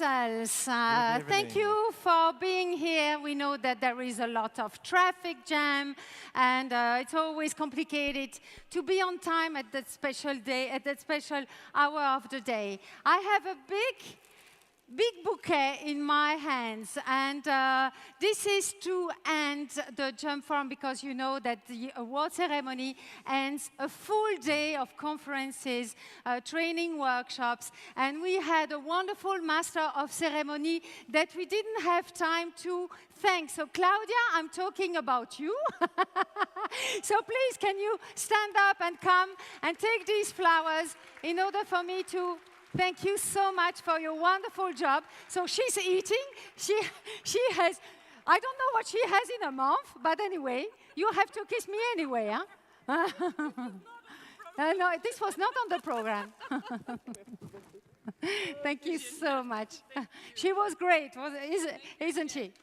Brussels. Thank you for being here. We know that there is a lot of traffic jam, and it's always complicated to be on time at that special day, at that special hour of the day. I have a big bouquet in my hands, and this is to end the Jump Forum, because you know that the award ceremony ends a full day of conferences, training workshops, and we had a wonderful master of ceremony that we didn't have time to thank. So Claudia, I'm talking about you. So please, can you stand up and come and take these flowers in order for me to thank you so much for your wonderful job. So she's eating. She has, I don't know what she has in her mouth, but anyway, you have to kiss me anyway, huh? No, this was not on the program. Thank you so much. She was great, isn't she?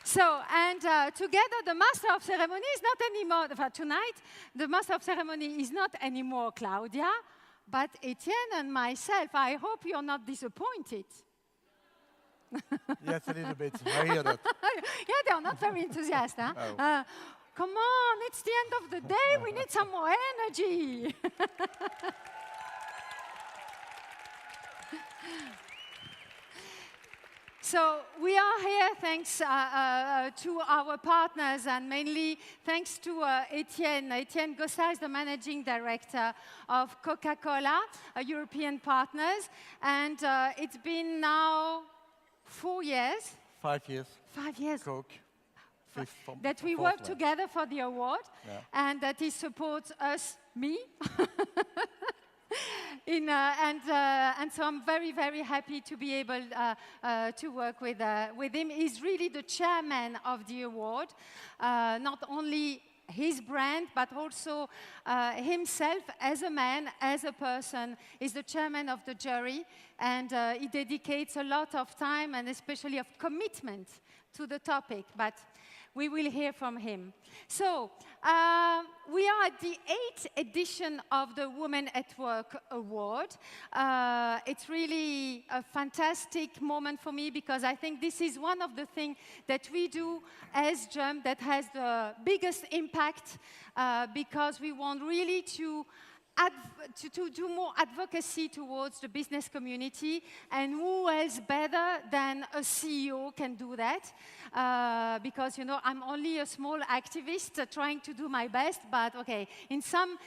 So, and together, the Master of Ceremony is not anymore, tonight, the Master of Ceremony is not anymore Claudia, but Etienne and myself. I hope you're not disappointed. Yes, a little bit. I hear that. Yeah, they're not very enthusiastic. Huh? Oh. Come on, it's the end of the day. We need some more energy. So we are here thanks to our partners, and mainly thanks to Etienne. Etienne Gossa is the managing director of Coca-Cola, European partners. And it's been now 4 years. 5 years. 5 years. Coke. That we work together for the award, yeah. And that he supports us, me. And so I'm very, very happy to be able to work with him. He's really the chairman of the award, not only his brand, but also himself as a man, as a person. He's the chairman of the jury, and he dedicates a lot of time and especially of commitment to the topic. But we will hear from him. So, we are at the 8th edition of the Wo.Men Work Award. It's really a fantastic moment for me, because I think this is one of the things that we do as Jump that has the biggest impact, because we want really to do more advocacy towards the business community, and who else better than a CEO can do that? Because, you know, I'm only a small activist trying to do my best, but okay, in some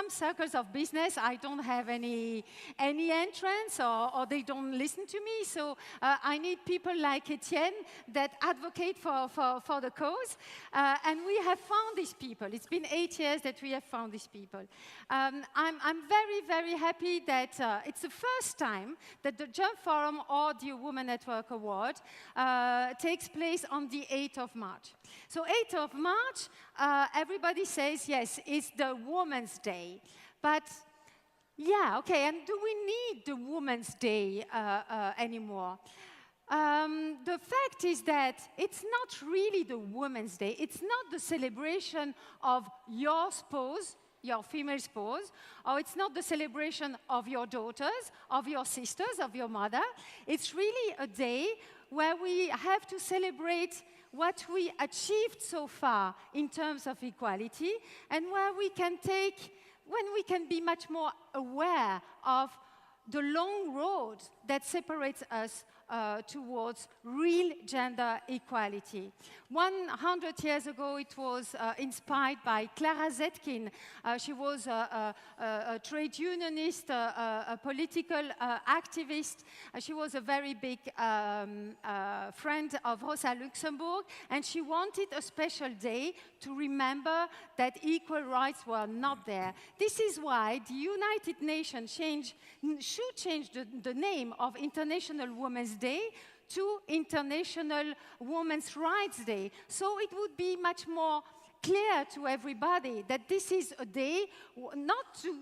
circles of business, I don't have any entrance, or they don't listen to me, so I need people like Etienne that advocate for the cause, and we have found these people. It's been 8 years that we have found these people. I'm very, very happy that it's the first time that the Jump Forum or the Wo.Men Work Award takes place on the 8th of March. So 8th of March, everybody says, yes, it's the Women's Day. But yeah, okay, and do we need the Women's Day anymore? The fact is that it's not really the Women's Day. It's not the celebration of your spouse, your female spouse, or it's not the celebration of your daughters, of your sisters, of your mother. It's really a day where we have to celebrate what we achieved so far in terms of equality, and where we can when we can be much more aware of the long road that separates us towards real gender equality. 100 years ago, it was inspired by Clara Zetkin. She was a trade unionist, a political activist. She was a very big friend of Rosa Luxemburg, and she wanted a special day to remember that equal rights were not there. This is why the United Nations should change the name of International Women's Day to International Women's Rights Day. So it would be much more clear to everybody that this is a day not to,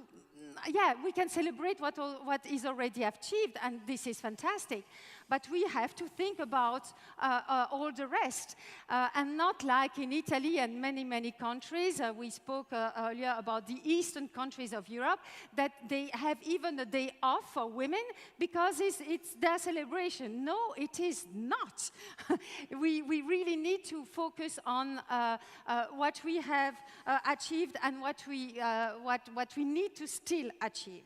yeah, we can celebrate what is already achieved, and this is fantastic. but we have to think about all the rest. And not like in Italy and many, many countries, we spoke earlier about the eastern countries of Europe, that they have even a day off for women because it's their celebration. No, it is not. we really need to focus on what we have achieved and what we need to still achieve.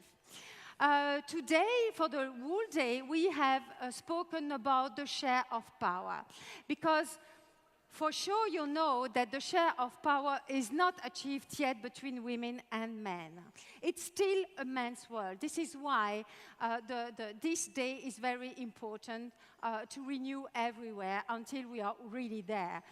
Today, for the whole day, we have spoken about the share of power, because for sure you know that the share of power is not achieved yet between women and men. It's still a man's world. This is why this day is very important to renew everywhere until we are really there.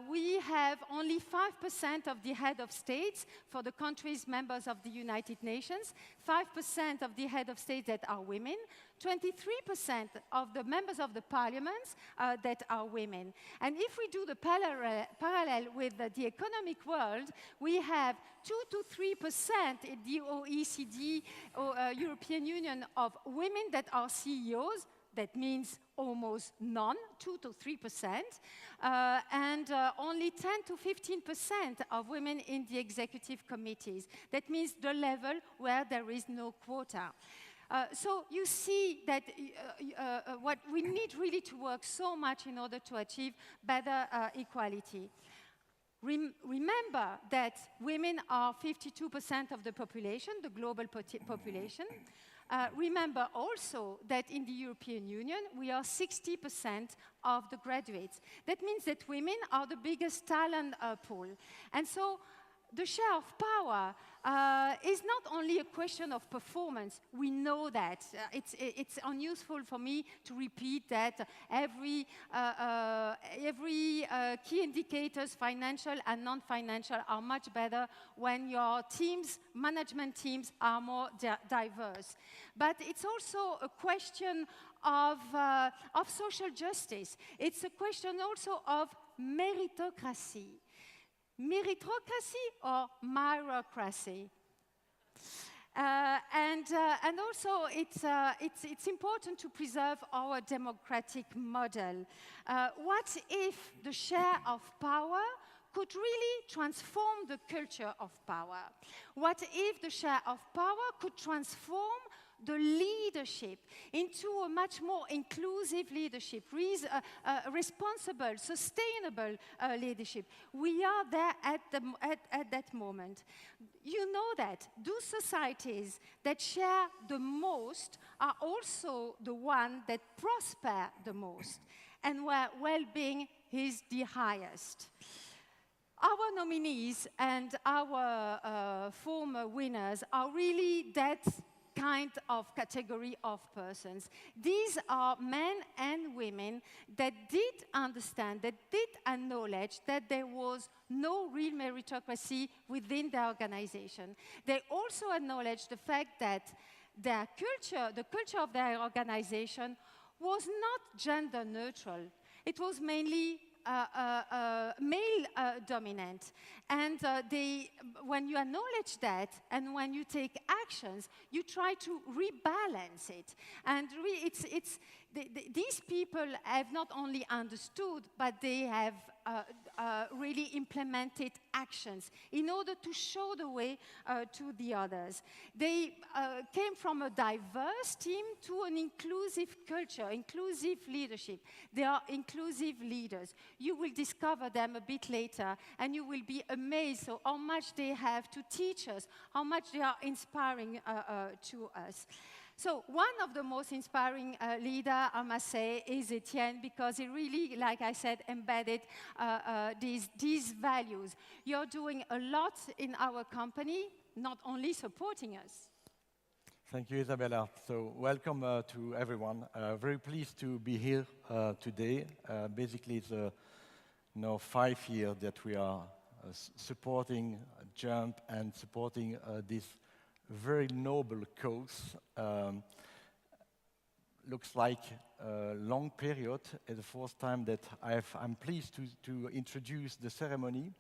We have only 5% of the head of states for the countries members of the United Nations, 5% of the head of states that are women, 23% of the members of the parliaments that are women. And if we do the parallel with the economic world, we have 2 to 3% in the OECD or European Union of women that are CEOs. That means almost none, 2 to 3%, and only 10 to 15% of women in the executive committees. That means the level where there is no quota. So you see that what we need really to work so much in order to achieve better equality. Remember that women are 52% of the population, the global population. Remember also that in the European Union, we are 60% of the graduates. That means that women are the biggest talent pool. And so the share of power is not only a question of performance. We know that. It's unuseful for me to repeat that every key indicators, financial and non-financial, are much better when your teams, management teams, are more diverse. But it's also a question of social justice. It's a question also of meritocracy. Meritocracy or myrocracy? And also, it's important to preserve our democratic model. What if the share of power could really transform the culture of power? What if the share of power could transform the leadership into a much more inclusive leadership, responsible, sustainable leadership? We are there at that moment. You know that those societies that share the most are also the ones that prosper the most, and where well-being is the highest. Our nominees and our former winners are really that kind of category of persons. These are men and women that did understand, that did acknowledge that there was no real meritocracy within their organization. They also acknowledged the fact that their culture, the culture of their organization, was not gender neutral. It was mainly male dominant. And when you acknowledge that and when you take actions, you try to rebalance it. And these people have not only understood, but they have really implemented actions in order to show the way to the others. They came from a diverse team to an inclusive culture, inclusive leadership. They are inclusive leaders. You will discover them a bit later, and you will be amazed at how much they have to teach us, how much they are inspiring to us. So one of the most inspiring leaders, I must say, is Etienne, because he really, like I said, embedded these values. You're doing a lot in our company, not only supporting us. Thank you, Isabella. So welcome to everyone. Very pleased to be here today. Basically, it's 5 years that we are supporting JUMP and supporting this very noble cause. Looks like a long period. It's the first time that I'm pleased to introduce the ceremony.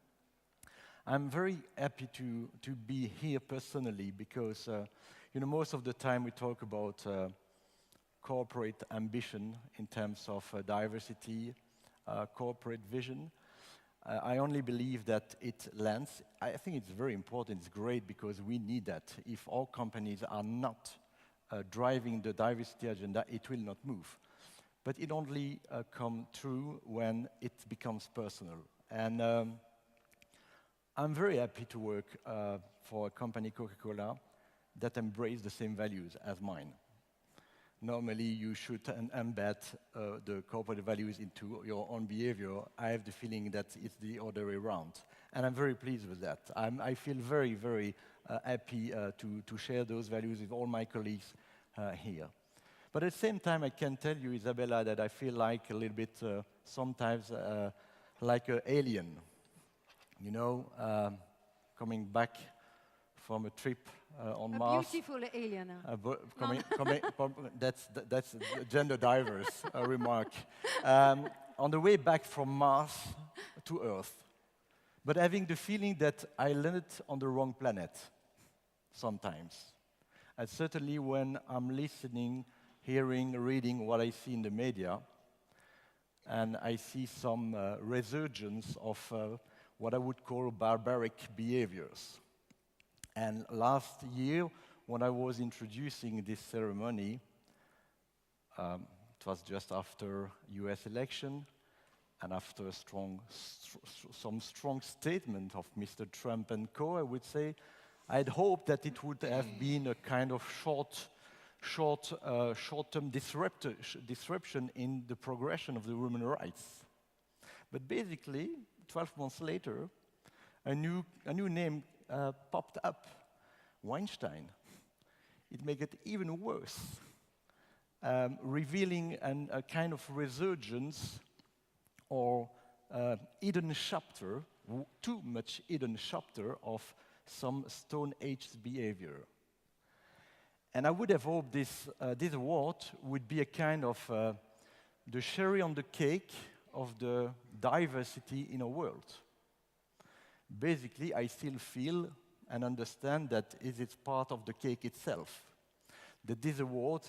I'm very happy to be here personally because, most of the time we talk about corporate ambition in terms of diversity, corporate vision. I only believe that it lands. I think it's very important, it's great, because we need that. If all companies are not driving the diversity agenda, it will not move. But it only comes true when it becomes personal. And I'm very happy to work for a company, Coca-Cola, that embraces the same values as mine. Normally, you should embed the corporate values into your own behavior. I have the feeling that it's the other way around. And I'm very pleased with that. I feel very, very happy to share those values with all my colleagues here. But at the same time, I can tell you, Isabella, that I feel like a little bit sometimes like an alien. You know, coming back from a trip on Mars. A beautiful alien. That's a gender diverse remark. On the way back from Mars to Earth, but having the feeling that I landed on the wrong planet sometimes. And certainly when I'm listening, hearing, reading what I see in the media, and I see some resurgence of what I would call barbaric behaviors. And last year, when I was introducing this ceremony, it was just after US election and after some strong statement of Mr. Trump and co, I would say, I'd hoped that it would have been a kind of short-term disruption in the progression of the human rights. But basically, 12 months later, a new name popped up, Weinstein. It made it even worse, revealing a kind of resurgence or hidden chapter, too much hidden chapter of some Stone Age behavior. And I would have hoped this award would be a kind of the cherry on the cake of the diversity in our world. Basically, I still feel and understand that it is part of the cake itself. That this award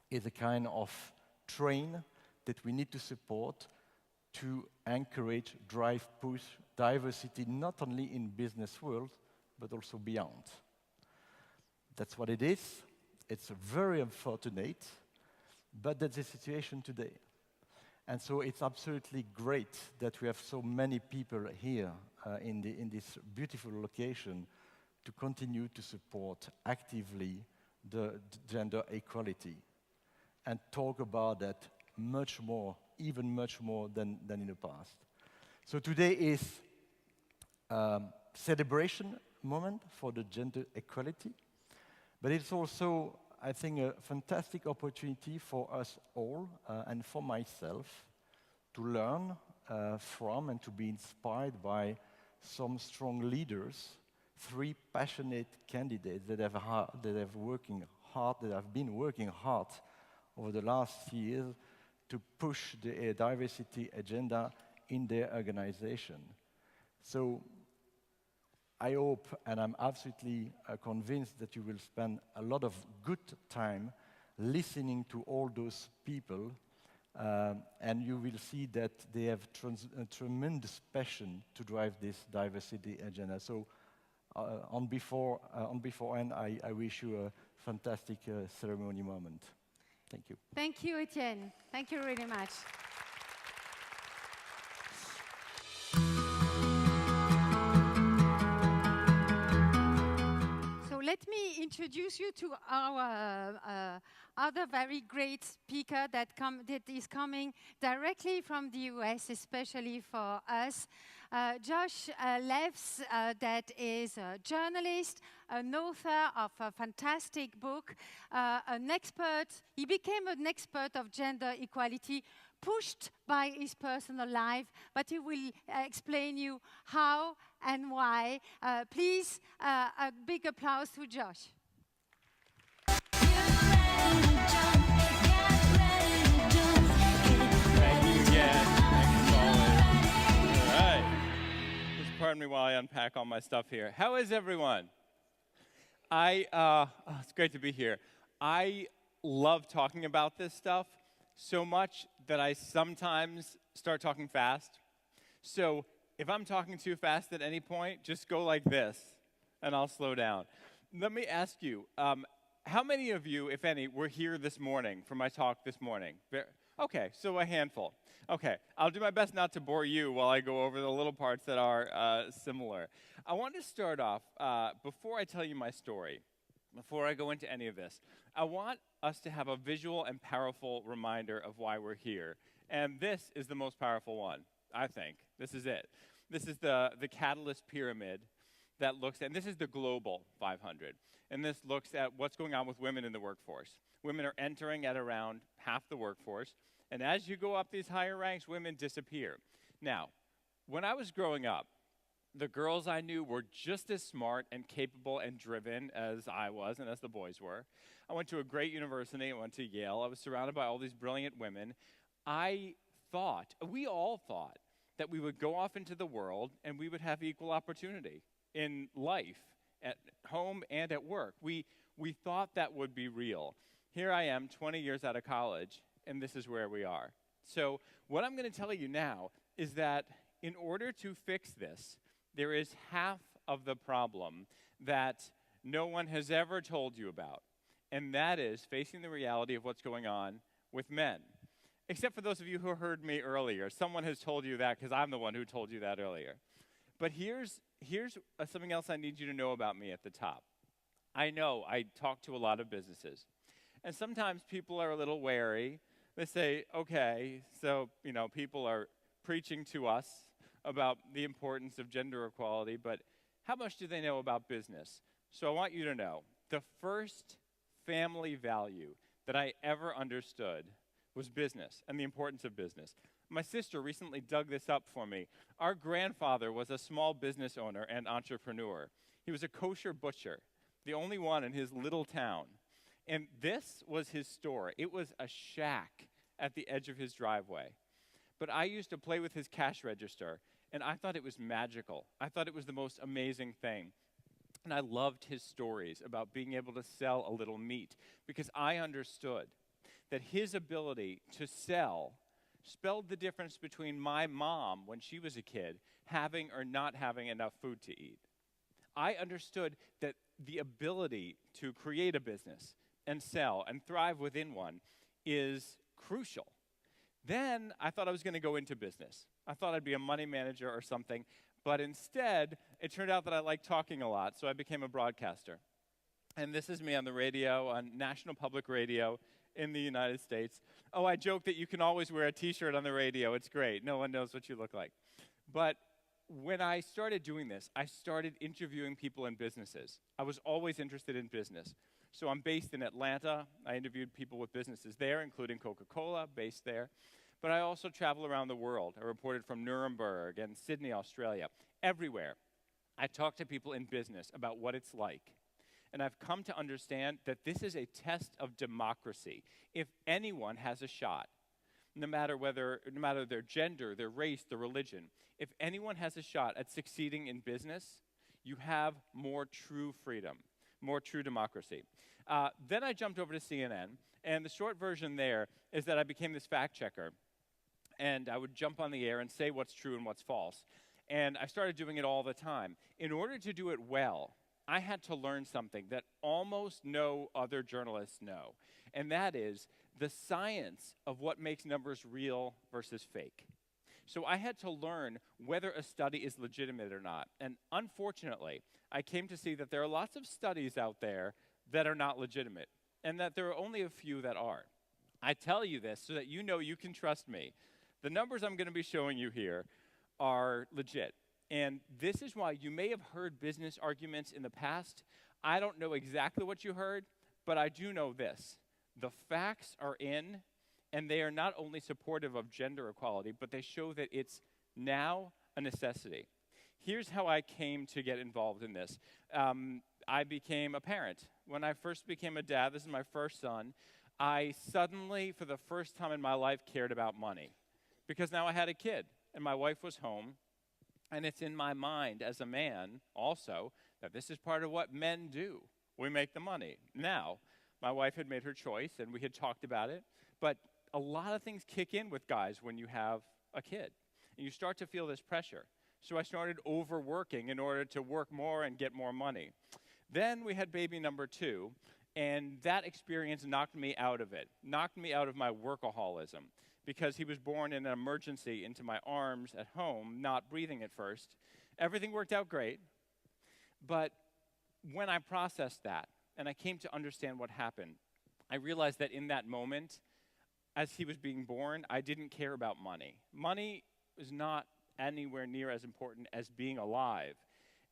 is a kind of train that we need to support to encourage, drive, push diversity not only in business world, but also beyond. That's what it is. It's very unfortunate, but that's the situation today. And so it's absolutely great that we have so many people here in this beautiful location to continue to support actively the gender equality and talk about that much more, even much more than in the past. So today is a celebration moment for the gender equality, but it's also, I think, a fantastic opportunity for us all and for myself to learn from and to be inspired by some strong leaders, 3 passionate candidates that have been working hard over the last years to push the diversity agenda in their organization. So I hope, and I'm absolutely convinced that you will spend a lot of good time listening to all those people, and you will see that they have a tremendous passion to drive this diversity agenda. So on beforehand, I wish you a fantastic ceremony moment. Thank you. Thank you, Etienne. Thank you really much. Let me introduce you to our other very great speaker that is coming directly from the US, especially for us. Josh Levs, that is a journalist, an author of a fantastic book, an expert. He became an expert of gender equality, pushed by his personal life, but he will explain you how and why. Please, a big applause to Josh. Thank you again. Thanks, Colin. All right. Just pardon me while I unpack all my stuff here. How is everyone? It's great to be here. I love talking about this stuff so much that I sometimes start talking fast. So if I'm talking too fast at any point, just go like this, and I'll slow down. Let me ask you, how many of you, if any, were here this morning for my talk this morning? Okay, so a handful. Okay, I'll do my best not to bore you while I go over the little parts that are similar. I want to start off, before I tell you my story, before I go into any of this, I want us to have a visual and powerful reminder of why we're here. And this is the most powerful one, I think. This is it. This is the Catalyst Pyramid that looks at, and this is the global 500. And this looks at what's going on with women in the workforce. Women are entering at around half the workforce. And as you go up these higher ranks, women disappear. Now, when I was growing up, the girls I knew were just as smart and capable and driven as I was and as the boys were. I went to a great university. I went to Yale. I was surrounded by all these brilliant women. We all thought, that we would go off into the world and we would have equal opportunity in life, at home and at work. We thought that would be real. Here I am, 20 years out of college, and this is where we are. So what I'm going to tell you now is that in order to fix this, there is half of the problem that no one has ever told you about, and that is facing the reality of what's going on with men. Except for those of you who heard me earlier. Someone has told you that because I'm the one who told you that earlier. But here's something else I need you to know about me at the top. I know I talk to a lot of businesses, and sometimes people are a little wary. They say, okay, so people are preaching to us about the importance of gender equality, but how much do they know about business? So I want you to know, the first family value that I ever understood was business and the importance of business. My sister recently dug this up for me. Our grandfather was a small business owner and entrepreneur. He was a kosher butcher, the only one in his little town. And this was his store. It was a shack at the edge of his driveway. But I used to play with his cash register, and I thought it was magical. I thought it was the most amazing thing. And I loved his stories about being able to sell a little meat because I understood that his ability to sell spelled the difference between my mom, when she was a kid, having or not having enough food to eat. I understood that the ability to create a business and sell and thrive within one is crucial. Then I thought I was going to go into business. I thought I'd be a money manager or something, but instead, it turned out that I liked talking a lot, so I became a broadcaster. And this is me on the radio, on National Public Radio in the United States. Oh, I joke that you can always wear a t-shirt on the radio. It's great. No one knows what you look like. But when I started doing this, I started interviewing people in businesses. I was always interested in business. So I'm based in Atlanta. I interviewed people with businesses there, including Coca-Cola, based there. But I also travel around the world. I reported from Nuremberg and Sydney, Australia, everywhere. I talk to people in business about what it's like. And I've come to understand that this is a test of democracy. If anyone has a shot, no matter their gender, their race, their religion, if anyone has a shot at succeeding in business, you have more true freedom, more true democracy. Then I jumped over to CNN, and the short version there is that I became this fact checker. And I would jump on the air and say what's true and what's false. And I started doing it all the time. In order to do it well, I had to learn something that almost no other journalists know, and that is the science of what makes numbers real versus fake. So I had to learn whether a study is legitimate or not, and unfortunately, I came to see that there are lots of studies out there that are not legitimate, and that there are only a few that are. I tell you this so that you know you can trust me. The numbers I'm going to be showing you here are legit. And this is why you may have heard business arguments in the past. I don't know exactly what you heard, but I do know this. The facts are in, and they are not only supportive of gender equality, but they show that it's now a necessity. Here's how I came to get involved in this. I became a parent. When I first became a dad, this is my first son, I suddenly, for the first time in my life, cared about money. Because now I had a kid, and my wife was home. And it's in my mind as a man also that this is part of what men do. We make the money. Now, My wife had made her choice, and we had talked about it. But a lot of things kick in with guys when you have a kid, and you start to feel this pressure. So I started overworking in order to work more and get more money. Then we had baby number 2, and that experience knocked me out of it, knocked me out of my workaholism, because he was born in an emergency into my arms at home, not breathing at first. Everything worked out great, but when I processed that, and I came to understand what happened, I realized that in that moment, as he was being born, I didn't care about money. Money is not anywhere near as important as being alive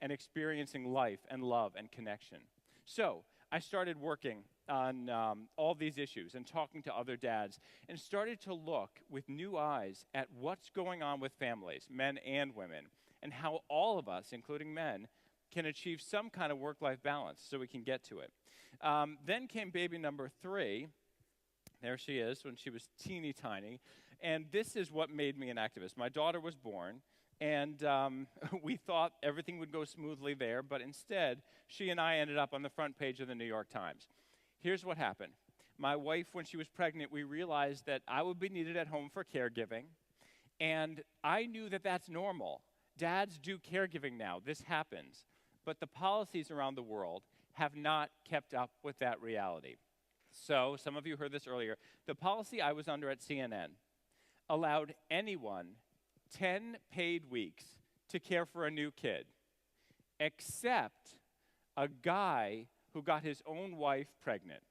and experiencing life and love and connection. So I started working on all these issues and talking to other dads, and started to look with new eyes at what's going on with families, men and women, and how all of us, including men, can achieve some kind of work-life balance so we can get to it. Then came baby number 3. There she is when she was teeny tiny. And this is what made me an activist. My daughter was born, and we thought everything would go smoothly there, but instead, she and I ended up on the front page of the New York Times. Here's what happened. My wife, when she was pregnant, we realized that I would be needed at home for caregiving, and I knew that that's normal. Dads do caregiving now. This happens. But the policies around the world have not kept up with that reality. So, some of you heard this earlier. The policy I was under at CNN allowed anyone 10 paid weeks to care for a new kid, except a guy who got his own wife pregnant.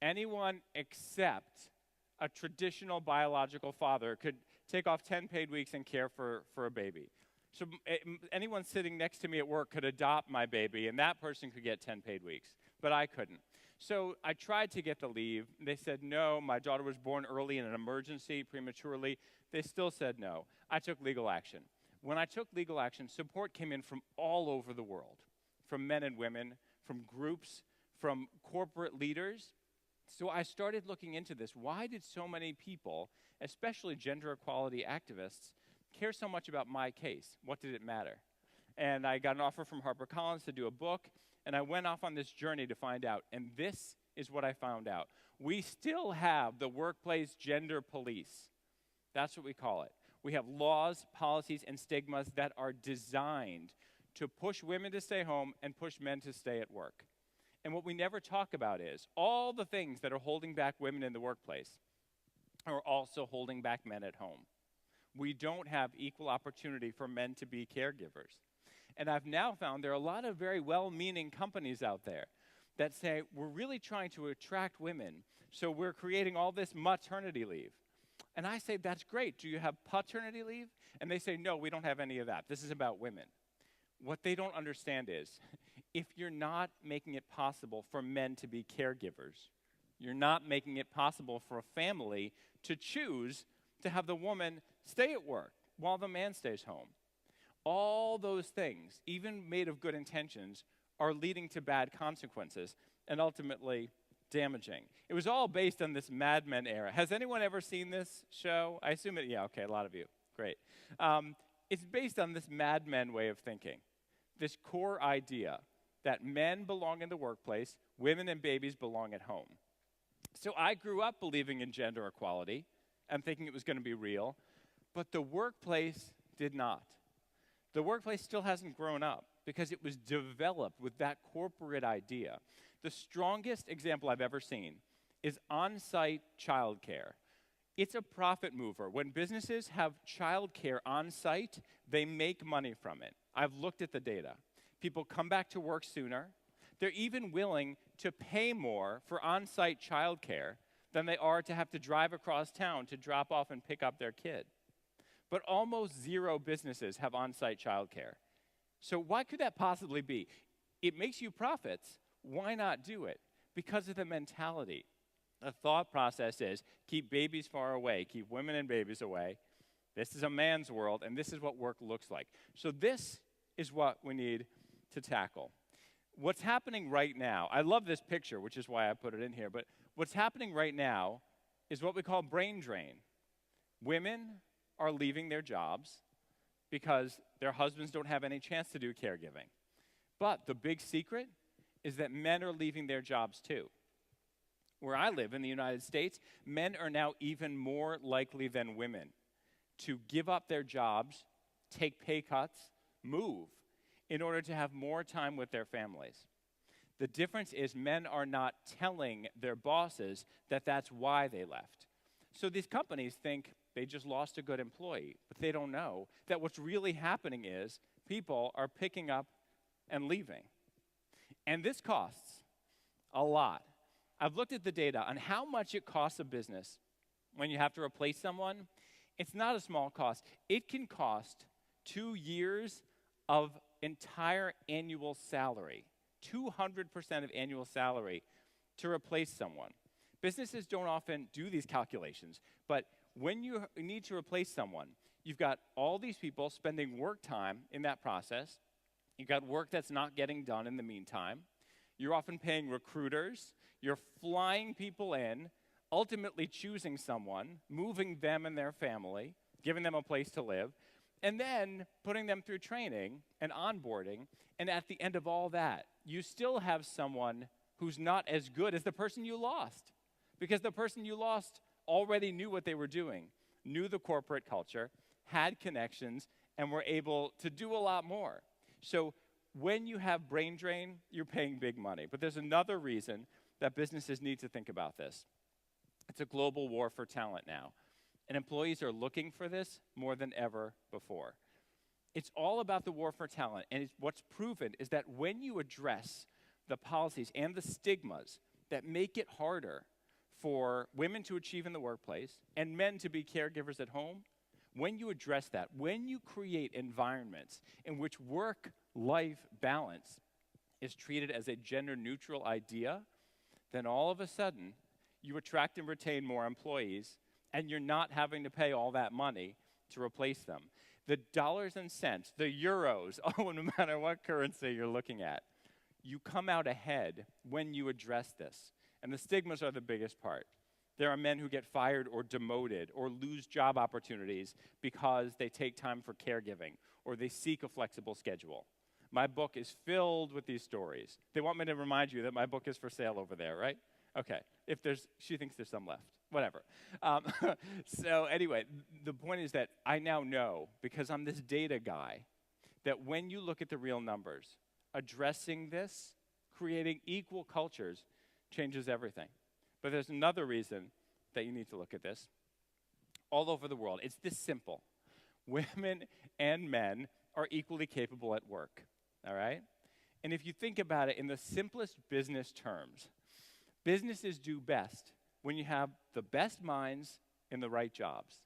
Anyone except a traditional biological father could take off 10 paid weeks and care for a baby. So anyone sitting next to me at work could adopt my baby, and that person could get 10 paid weeks, but I couldn't. So I tried to get the leave. They said no. My daughter was born early in an emergency, prematurely. They still said no. I took legal action. When I took legal action, support came in from all over the world, from men and women, from groups, from corporate leaders. So I started looking into this. Why did so many people, especially gender equality activists, care so much about my case? What did it matter? And I got an offer from HarperCollins to do a book, and I went off on this journey to find out. And this is what I found out. We still have the workplace gender police. That's what we call it. We have laws, policies, and stigmas that are designed to push women to stay home and push men to stay at work. And what we never talk about is all the things that are holding back women in the workplace are also holding back men at home. We don't have equal opportunity for men to be caregivers. And I've now found there are a lot of very well-meaning companies out there that say, we're really trying to attract women, so we're creating all this maternity leave. And I say, that's great. Do you have paternity leave? And they say, no, we don't have any of that. This is about women. What they don't understand is, if you're not making it possible for men to be caregivers, you're not making it possible for a family to choose to have the woman stay at work while the man stays home. All those things, even made of good intentions, are leading to bad consequences and ultimately damaging. It was all based on this Mad Men era. Has anyone ever seen this show? I assume it, yeah, okay, a lot of you. Great. It's based on this Mad Men way of thinking, this core idea that men belong in the workplace, women and babies belong at home. So I grew up believing in gender equality and thinking it was going to be real, but the workplace did not. The workplace still hasn't grown up because it was developed with that corporate idea. The strongest example I've ever seen is on-site childcare. It's a profit mover. When businesses have childcare on-site, they make money from it. I've looked at the data. People come back to work sooner. They're even willing to pay more for on-site childcare than they are to have to drive across town to drop off and pick up their kid. But almost zero businesses have on-site childcare. So why could that possibly be? It makes you profits. Why not do it? Because of the mentality. The thought process is, keep babies far away, keep women and babies away. This is a man's world, and this is what work looks like. So this is what we need to tackle. What's happening right now, I love this picture, which is why I put it in here, but what's happening right now is what we call brain drain. Women are leaving their jobs because their husbands don't have any chance to do caregiving. But the big secret is that men are leaving their jobs too. Where I live in the United States, men are now even more likely than women to give up their jobs, take pay cuts, move in order to have more time with their families. The difference is men are not telling their bosses that that's why they left. So these companies think they just lost a good employee, but they don't know that what's really happening is people are picking up and leaving. And this costs a lot. I've looked at the data on how much it costs a business when you have to replace someone. It's not a small cost. It can cost 2 years of entire annual salary, 200% of annual salary to replace someone. Businesses don't often do these calculations, but when you need to replace someone, you've got all these people spending work time in that process. You've got work that's not getting done in the meantime. You're often paying recruiters. You're flying people in, ultimately choosing someone, moving them and their family, giving them a place to live, and then putting them through training and onboarding. And at the end of all that, you still have someone who's not as good as the person you lost, because the person you lost already knew what they were doing, knew the corporate culture, had connections, and were able to do a lot more. So when you have brain drain, you're paying big money. But there's another reason that businesses need to think about this. It's a global war for talent now. And employees are looking for this more than ever before. It's all about the war for talent. And what's proven is that when you address the policies and the stigmas that make it harder for women to achieve in the workplace and men to be caregivers at home, when you address that, when you create environments in which work-life balance is treated as a gender-neutral idea, then all of a sudden, you attract and retain more employees, and you're not having to pay all that money to replace them. The dollars and cents, the euros, no matter what currency you're looking at, you come out ahead when you address this. And the stigmas are the biggest part. There are men who get fired or demoted or lose job opportunities because they take time for caregiving or they seek a flexible schedule. My book is filled with these stories. They want me to remind you that my book is for sale over there, right? Okay. She thinks there's some left. Whatever. So anyway, the point is that I now know, because I'm this data guy, that when you look at the real numbers, addressing this, creating equal cultures, changes everything. But there's another reason that you need to look at this. All over the world, it's this simple. Women and men are equally capable at work, all right? And if you think about it in the simplest business terms, businesses do best when you have the best minds in the right jobs.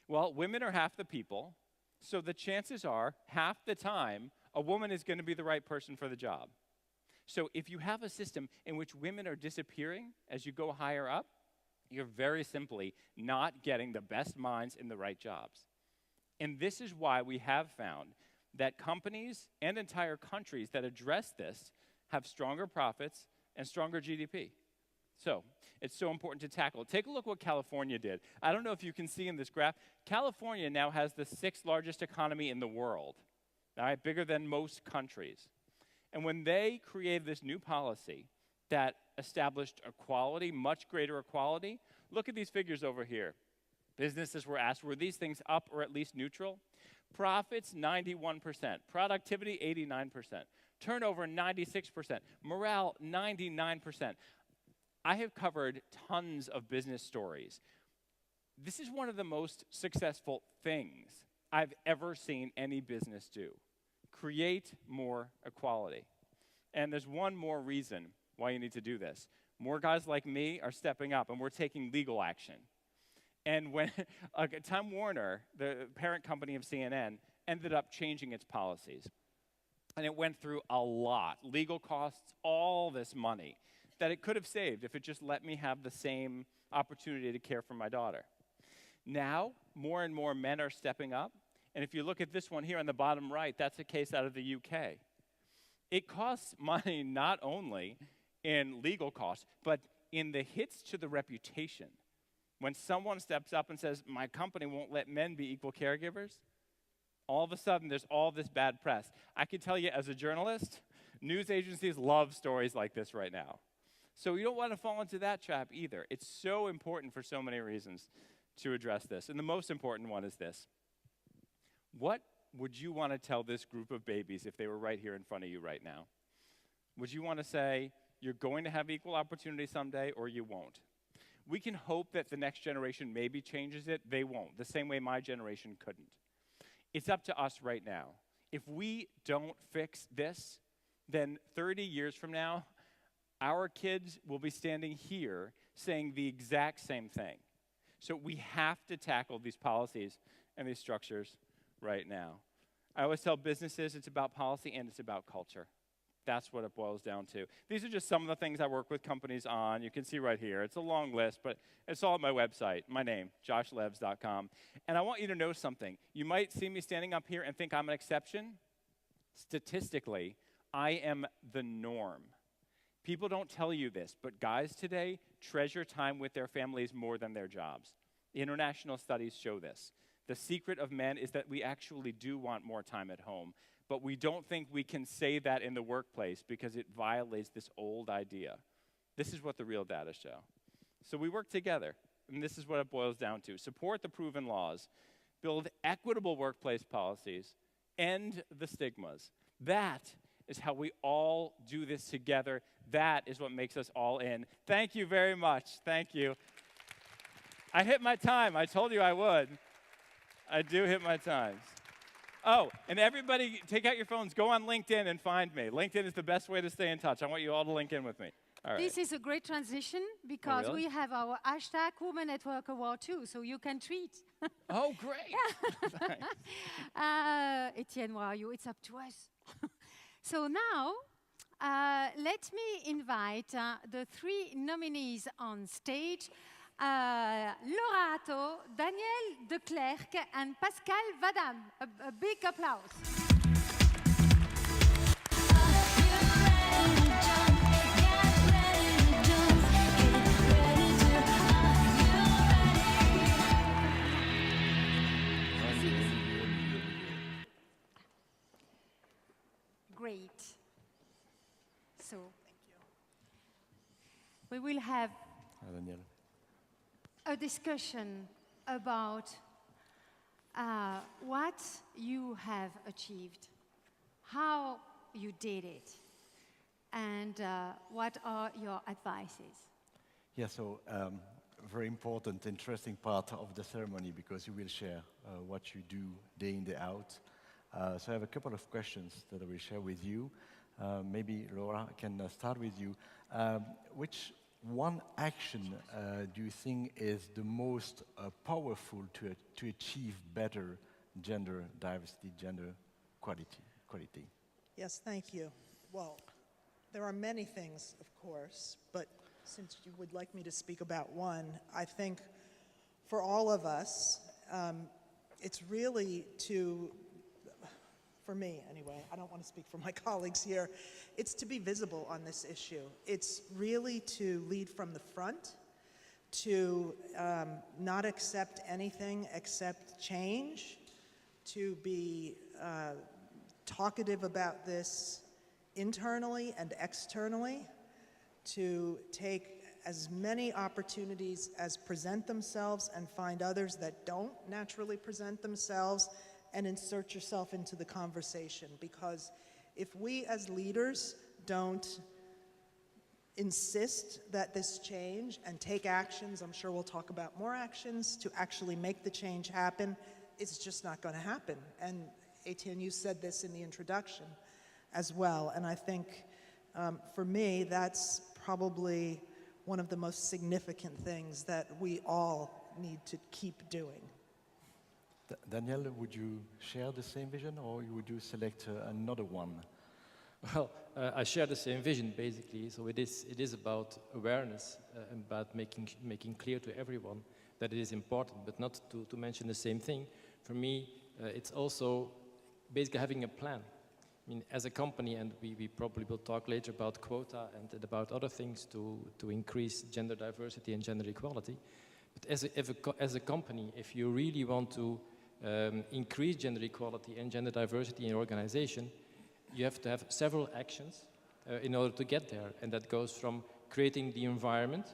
Well, women are half the people, so the chances are half the time a woman is going to be the right person for the job. So if you have a system in which women are disappearing as you go higher up, you're very simply not getting the best minds in the right jobs. And this is why we have found that companies and entire countries that address this have stronger profits and stronger GDP. So it's so important to tackle. Take a look what California did. I don't know if you can see in this graph, California now has the 6th largest economy in the world, all right, bigger than most countries. And when they created this new policy that established equality, much greater equality, look at these figures over here. Businesses were asked, were these things up or at least neutral? Profits, 91%. Productivity, 89%. Turnover, 96%. Morale, 99%. I have covered tons of business stories. This is one of the most successful things I've ever seen any business do. Create more equality. And there's one more reason why you need to do this. More guys like me are stepping up, and we're taking legal action. And when Time Warner, the parent company of CNN, ended up changing its policies. And it went through a lot, legal costs, all this money that it could have saved if it just let me have the same opportunity to care for my daughter. Now, more and more men are stepping up. And if you look at this one here on the bottom right, that's a case out of the UK. It costs money not only in legal costs, but in the hits to the reputation. When someone steps up and says, my company won't let men be equal caregivers, all of a sudden there's all this bad press. I can tell you as a journalist, news agencies love stories like this right now. So you don't want to fall into that trap either. It's so important for so many reasons to address this. And the most important one is this. What would you want to tell this group of babies if they were right here in front of you right now? Would you want to say, you're going to have equal opportunity someday, or you won't? We can hope that the next generation maybe changes it. They won't, the same way my generation couldn't. It's up to us right now. If we don't fix this, then 30 years from now, our kids will be standing here saying the exact same thing. So we have to tackle these policies and these structures right now. I always tell businesses it's about policy and it's about culture. That's what it boils down to. These are just some of the things I work with companies on. You can see right here. It's a long list, but it's all at my website, my name, joshlevs.com. And I want you to know something. You might see me standing up here and think I'm an exception. Statistically, I am the norm. People don't tell you this, but guys today treasure time with their families more than their jobs. International studies show this. The secret of men is that we actually do want more time at home, but we don't think we can say that in the workplace because it violates this old idea. This is what the real data show. So we work together, and this is what it boils down to. Support the proven laws, build equitable workplace policies, end the stigmas. That is how we all do this together. That is what makes us all in. Thank you very much. Thank you. I hit my time. I told you I would. I do hit my times. Oh, and everybody, take out your phones. Go on LinkedIn and find me. LinkedIn is the best way to stay in touch. I want you all to link in with me. All right. This is a great transition because really? we have our hashtag Wo.Men Work Award too, so you can tweet. Oh, great. Thanks. Etienne, where are you? It's up to us. So now, let me invite the three nominees on stage. Laura Atto, Daniel Declercq, and Pascal Vadam. A big applause. Great. So, we will have Daniel. a discussion about what you have achieved, how you did it, and what are your advices. Yeah, so very important, interesting part of the ceremony because you will share what you do day in, day out. So I have a couple of questions that I will share with you. Maybe Laura, I can start with you. Which one action do you think is the most powerful to achieve better gender diversity, gender equality? Yes, thank you. Well, there are many things, of course, but since you would like me to speak about one, I think for all of us, it's really for me anyway, I don't want to speak for my colleagues here, it's to be visible on this issue. It's really to lead from the front, to not accept anything except change, to be talkative about this internally and externally, to take as many opportunities as present themselves and find others that don't naturally present themselves and insert yourself into the conversation. Because if we as leaders don't insist that this change and take actions, I'm sure we'll talk about more actions, to actually make the change happen, it's just not going to happen. And Etienne, you said this in the introduction as well, and I think for me, that's probably one of the most significant things that we all need to keep doing. Daniel, would you share the same vision or would you select another one? Well, I share the same vision, basically. So it is about awareness and about making clear to everyone that it is important, but not to mention the same thing. For me, it's also basically having a plan. I mean, as a company, and we probably will talk later about quota and about other things to increase gender diversity and gender equality. But as a company, if you really want to increase gender equality and gender diversity in your organization, you have to have several actions in order to get there. And that goes from creating the environment,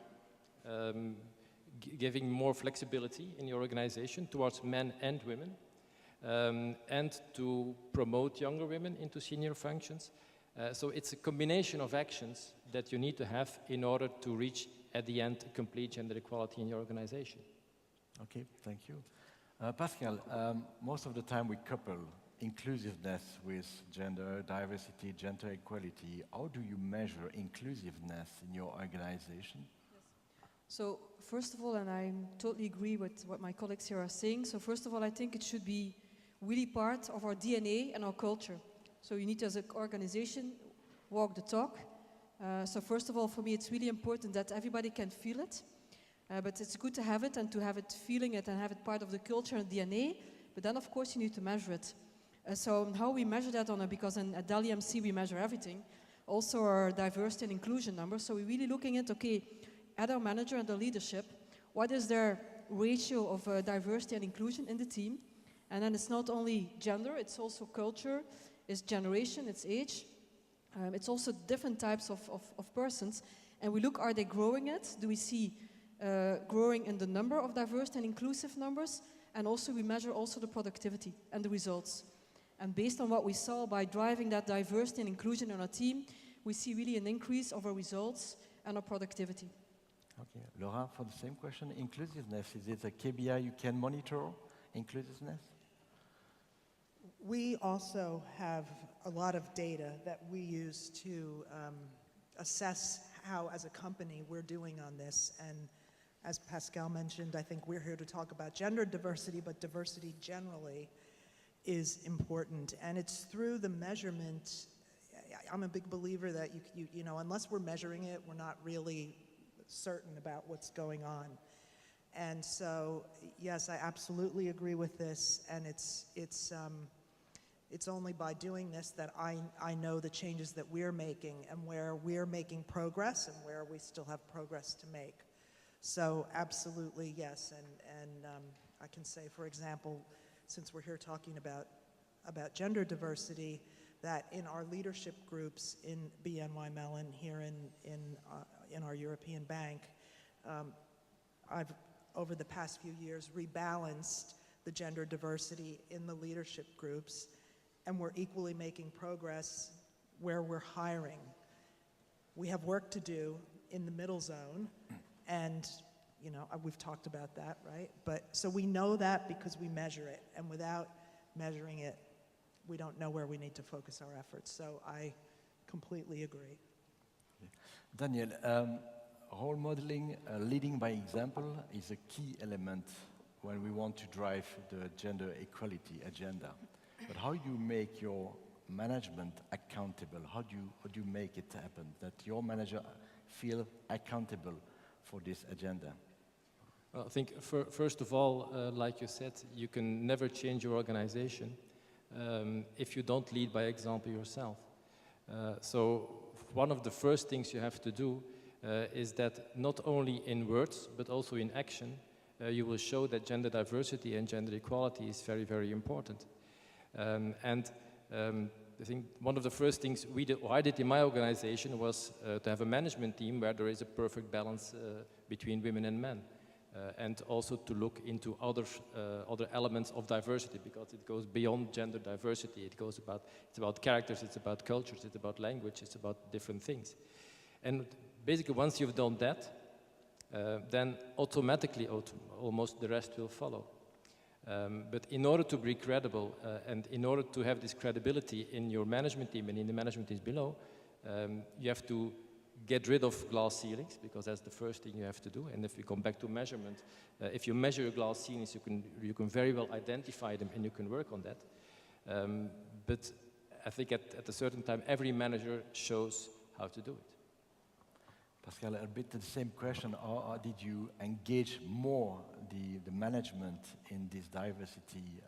giving more flexibility in your organization towards men and women, and to promote younger women into senior functions. So it's a combination of actions that you need to have in order to reach, at the end, complete gender equality in your organization. Okay, thank you. Pascal, most of the time we couple inclusiveness with gender diversity, gender equality. How do you measure inclusiveness in your organization? So first of all, and I totally agree with what my colleagues here are saying, so first of all, I think it should be really part of our DNA and our culture. So you need to, as an organization, walk the talk. So first of all, for me, it's really important that everybody can feel it. But it's good to have it and to have it feeling it and have it part of the culture and DNA. But then, of course, you need to measure it. So how we measure that because at Dell EMC we measure everything. Also our diversity and inclusion numbers. So we're really looking at, okay, at our manager and the leadership, what is their ratio of diversity and inclusion in the team? And then it's not only gender, it's also culture, it's generation, it's age. It's also different types of persons. And we look, are they growing it? Do we see growing in the number of diverse and inclusive numbers? And also we measure also the productivity and the results. And based on what we saw by driving that diversity and inclusion in our team, we see really an increase of our results and our productivity. Okay, Laura, for the same question, inclusiveness, is it a KPI you can monitor, inclusiveness? We also have a lot of data that we use to assess how, as a company, we're doing on this. And as Pascal mentioned, I think we're here to talk about gender diversity, but diversity generally is important. And it's through the measurement. I'm a big believer that you know, unless we're measuring it, we're not really certain about what's going on. And so, yes, I absolutely agree with this. And it's only by doing this that I know the changes that we're making and where we're making progress and where we still have progress to make. So absolutely, yes. And I can say, for example, since we're here talking about gender diversity, that in our leadership groups in BNY Mellon here in our European bank, I've, over the past few years, rebalanced the gender diversity in the leadership groups, and we're equally making progress where we're hiring. We have work to do in the middle zone, and you know, we've talked about that, right? But so we know that because we measure it, and without measuring it, we don't know where we need to focus our efforts. So I completely agree. Daniel, role modeling, leading by example, is a key element when we want to drive the gender equality agenda. But how do you make your management accountable? How do you make it happen that your manager feel accountable for this agenda? Well, I think first of all, like you said, you can never change your organization if you don't lead by example yourself. So one of the first things you have to do is that not only in words, but also in action, you will show that gender diversity and gender equality is very, very important. I think one of the first things I did in my organization was to have a management team where there is a perfect balance between women and men. And also to look into other elements of diversity, because it goes beyond gender diversity. It's about characters, it's about cultures, it's about language, it's about different things. And basically, once you've done that, then automatically, almost the rest will follow. But in order to be credible and in order to have this credibility in your management team and in the management teams below, you have to get rid of glass ceilings, because that's the first thing you have to do. And if you come back to measurement, if you measure your glass ceilings, you can very well identify them and you can work on that. But I think at a certain time, every manager shows how to do it. Pascal, a bit the same question. Or did you engage more the management in this diversity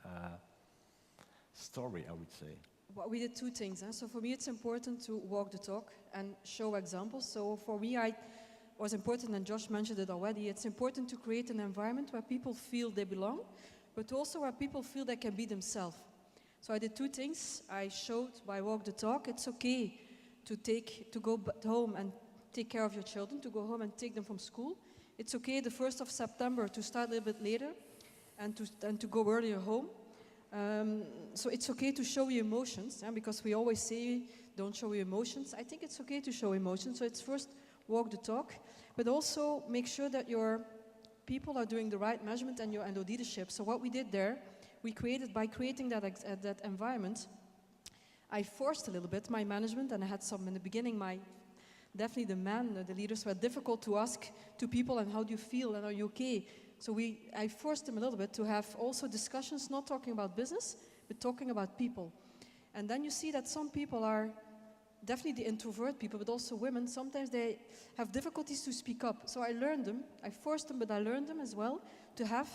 story, I would say? Well, we did two things. So for me, it's important to walk the talk and show examples. So for me, it was important, and Josh mentioned it already, it's important to create an environment where people feel they belong, but also where people feel they can be themselves. So I did two things. I showed by walk the talk, it's okay to go home and take care of your children, to go home and take them from school. It's okay the 1st of September to start a little bit later and to go earlier home. So it's okay to show your emotions, because we always say don't show your emotions. I think it's okay to show emotions. So it's first walk the talk, but also make sure that your people are doing the right measurement and the leadership. So what we did there, by creating that environment, I forced a little bit my management, and I had some in the beginning. Definitely the leaders were difficult to ask to people, and how do you feel, and are you okay? So I forced them a little bit to have also discussions, not talking about business, but talking about people. And then you see that some people are definitely the introvert people, but also women, sometimes they have difficulties to speak up. So I learned them, I forced them, but I learned them as well to have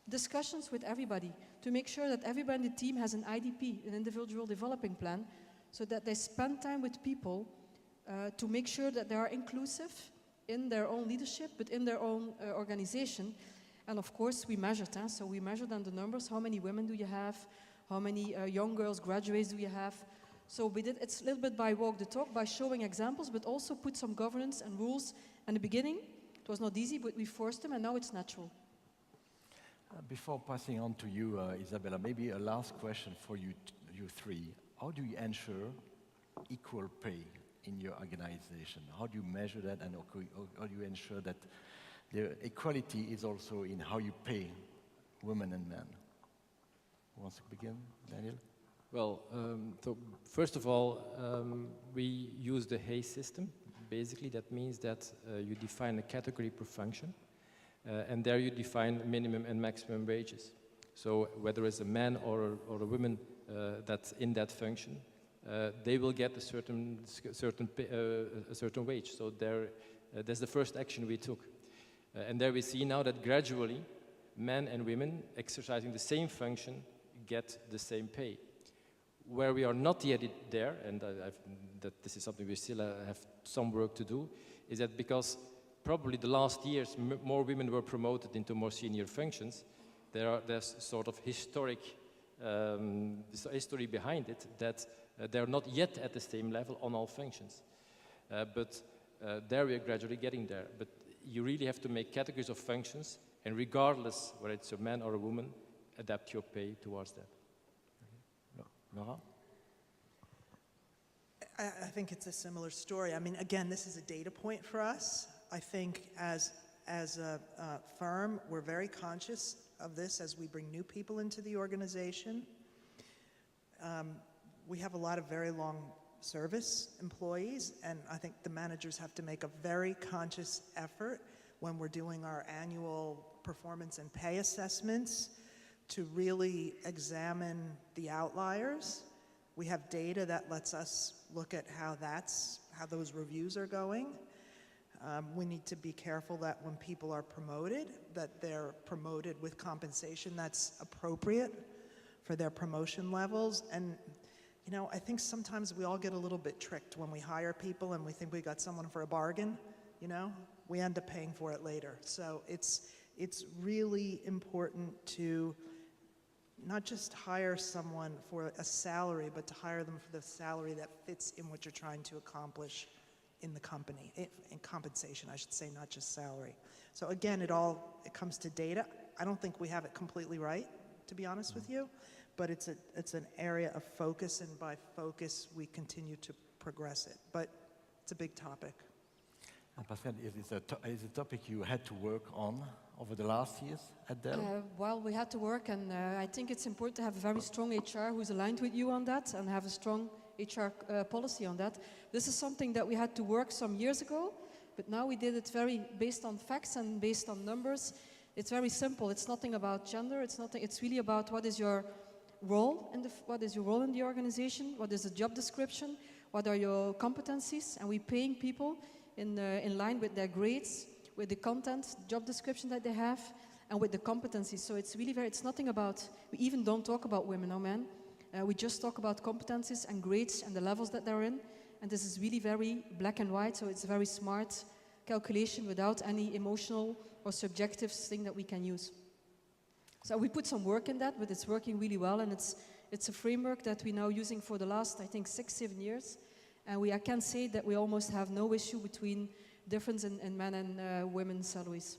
discussions with everybody, to make sure that everybody in the team has an IDP, an individual developing plan, so that they spend time with people to make sure that they are inclusive in their own leadership, but in their own organization. And of course, we measured. So we measured on the numbers. How many women do you have? How many young girls, graduates do you have? So it's a little bit by walk the talk, by showing examples, but also put some governance and rules. In the beginning, it was not easy, but we forced them, and now it's natural. Before passing on to you, Isabella, maybe a last question for you three. How do you ensure equal pay in your organization? How do you measure that, and how do you ensure that the equality is also in how you pay women and men? Who wants to begin? Daniel? Well, so first of all, we use the HAY system. Basically, that means that you define a category per function, and there you define minimum and maximum wages. So whether it's a man or a woman that's in that function, they will get a certain wage. So that's the first action we took. And there we see now that gradually, men and women exercising the same function get the same pay. Where we are not yet there, and that this is something we still have some work to do, is that because probably the last years more women were promoted into more senior functions, there's sort of history behind it that they're not yet at the same level on all functions. But there we are gradually getting there. But you really have to make categories of functions, and regardless whether it's a man or a woman, adapt your pay towards that. Laura? I think it's a similar story. I mean, again, this is a data point for us. I think as a firm, we're very conscious of this as we bring new people into the organization. We have a lot of very long service employees, and I think the managers have to make a very conscious effort when we're doing our annual performance and pay assessments to really examine the outliers. We have data that lets us look at how those reviews are going. We need to be careful that when people are promoted, that they're promoted with compensation that's appropriate for their promotion levels. And you know, I think sometimes we all get a little bit tricked when we hire people and we think we got someone for a bargain, you know? We end up paying for it later. So it's really important to not just hire someone for a salary, but to hire them for the salary that fits in what you're trying to accomplish in the company, in compensation, I should say, not just salary. So again, it comes to data. I don't think we have it completely right, to be honest with you, but it's an area of focus, and by focus, we continue to progress it. But it's a big topic. Pascal, is a topic you had to work on over the last years at Dell? Well, we had to work, and I think it's important to have a very strong HR who's aligned with you on that, and have a strong HR policy on that. This is something that we had to work some years ago, but now we did it very based on facts and based on numbers. It's very simple. It's nothing about gender. It's really about what is your role in the organization, what is the job description, what are your competencies, and we're paying people in line with their grades, with the content, job description that they have, and with the competencies. So it's really it's nothing about, we even don't talk about women or men. We just talk about competencies and grades and the levels that they're in. And this is really very black and white, so it's a very smart calculation without any emotional or subjective thing that we can use. So we put some work in that, but it's working really well, and it's a framework that we're now using for the last, I think, 6-7 years. And I can say that we almost have no issue between difference in men and women's salaries.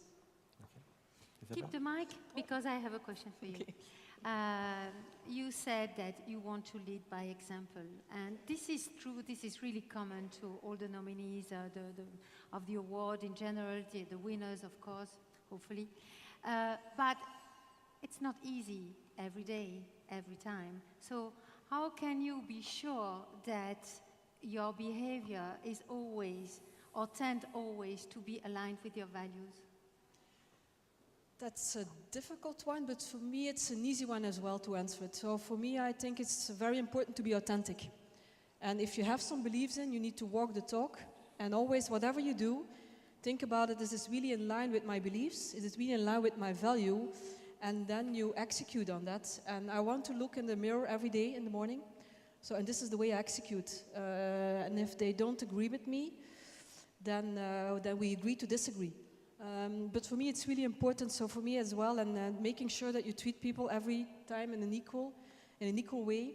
Keep the mic, because I have a question for you. You said that you want to lead by example, and this is true. This is really common to all the nominees of the award in general, the winners, of course, hopefully. But it's not easy every day, every time. So how can you be sure that your behavior is always, or tend always, to be aligned with your values? That's a difficult one, but for me it's an easy one as well to answer it. So for me, I think it's very important to be authentic. And if you have some beliefs in, you need to walk the talk. And always, whatever you do, think about it, is this really in line with my beliefs? Is it really in line with my value? And then you execute on that. And I want to look in the mirror every day in the morning. So, and this is the way I execute. And if they don't agree with me, then we agree to disagree. But for me, it's really important. So for me as well, and making sure that you treat people every time in an equal way.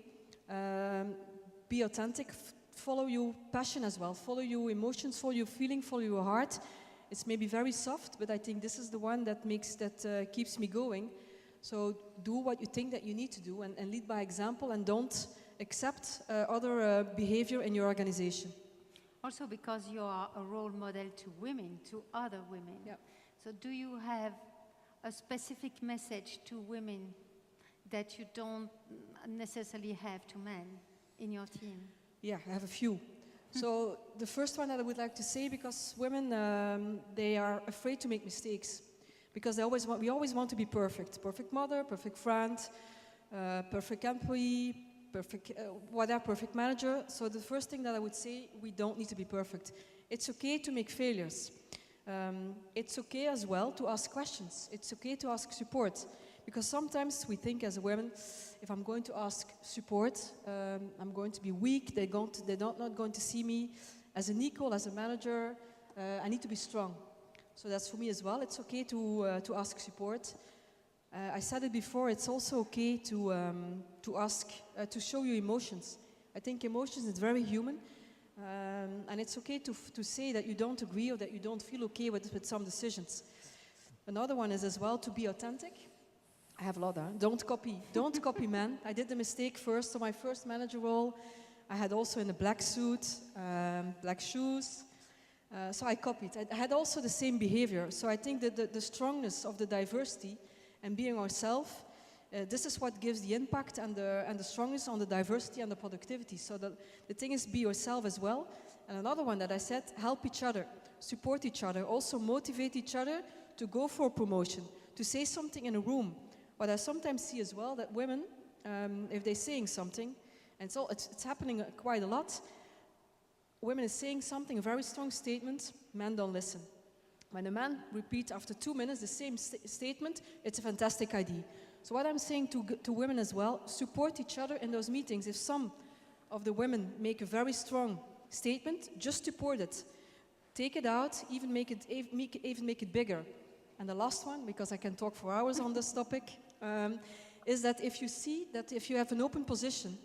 Be authentic. Follow your passion as well. Follow your emotions. Follow your feeling. Follow your heart. It's maybe very soft, but I think this is the one that keeps me going. So do what you think that you need to do, and lead by example, and don't accept other behavior in your organization. Also because you are a role model to women, to other women. Yeah. So do you have a specific message to women that you don't necessarily have to men in your team? Yeah, I have a few. So the first one that I would like to say, because women, they are afraid to make mistakes. Because we always want to be perfect. Perfect mother, perfect friend, perfect employee, perfect manager. So the first thing that I would say, we don't need to be perfect. It's okay to make failures. It's okay as well to ask questions. It's okay to ask support. Because sometimes we think as women, if I'm going to ask support, I'm going to be weak, they're not going to see me as an equal, as a manager. I need to be strong. So that's for me as well. It's okay to ask support. I said it before, it's also okay to ask, to show your emotions. I think emotions is very human. And it's okay to say that you don't agree or that you don't feel okay with some decisions. Another one is as well to be authentic. I have a lot, huh? Don't copy men. I did the mistake first. So my first manager role, I had also in a black suit, black shoes. So I copied. I had also the same behavior. So I think that the strongness of the diversity and being ourselves, this is what gives the impact and the strongness on the diversity and the productivity. So the thing is, be yourself as well. And another one that I said, help each other, support each other, also motivate each other to go for promotion, to say something in a room. What I sometimes see as well, that women, if they're saying something, and it's happening quite a lot, women is saying something, a very strong statement, men don't listen. When a man repeats after 2 minutes the same statement, it's a fantastic idea. So what I'm saying to women as well, support each other in those meetings. If some of the women make a very strong statement, just support it. Take it out, even make it bigger. And the last one, because I can talk for hours on this topic, is that if you see that if you have an open position,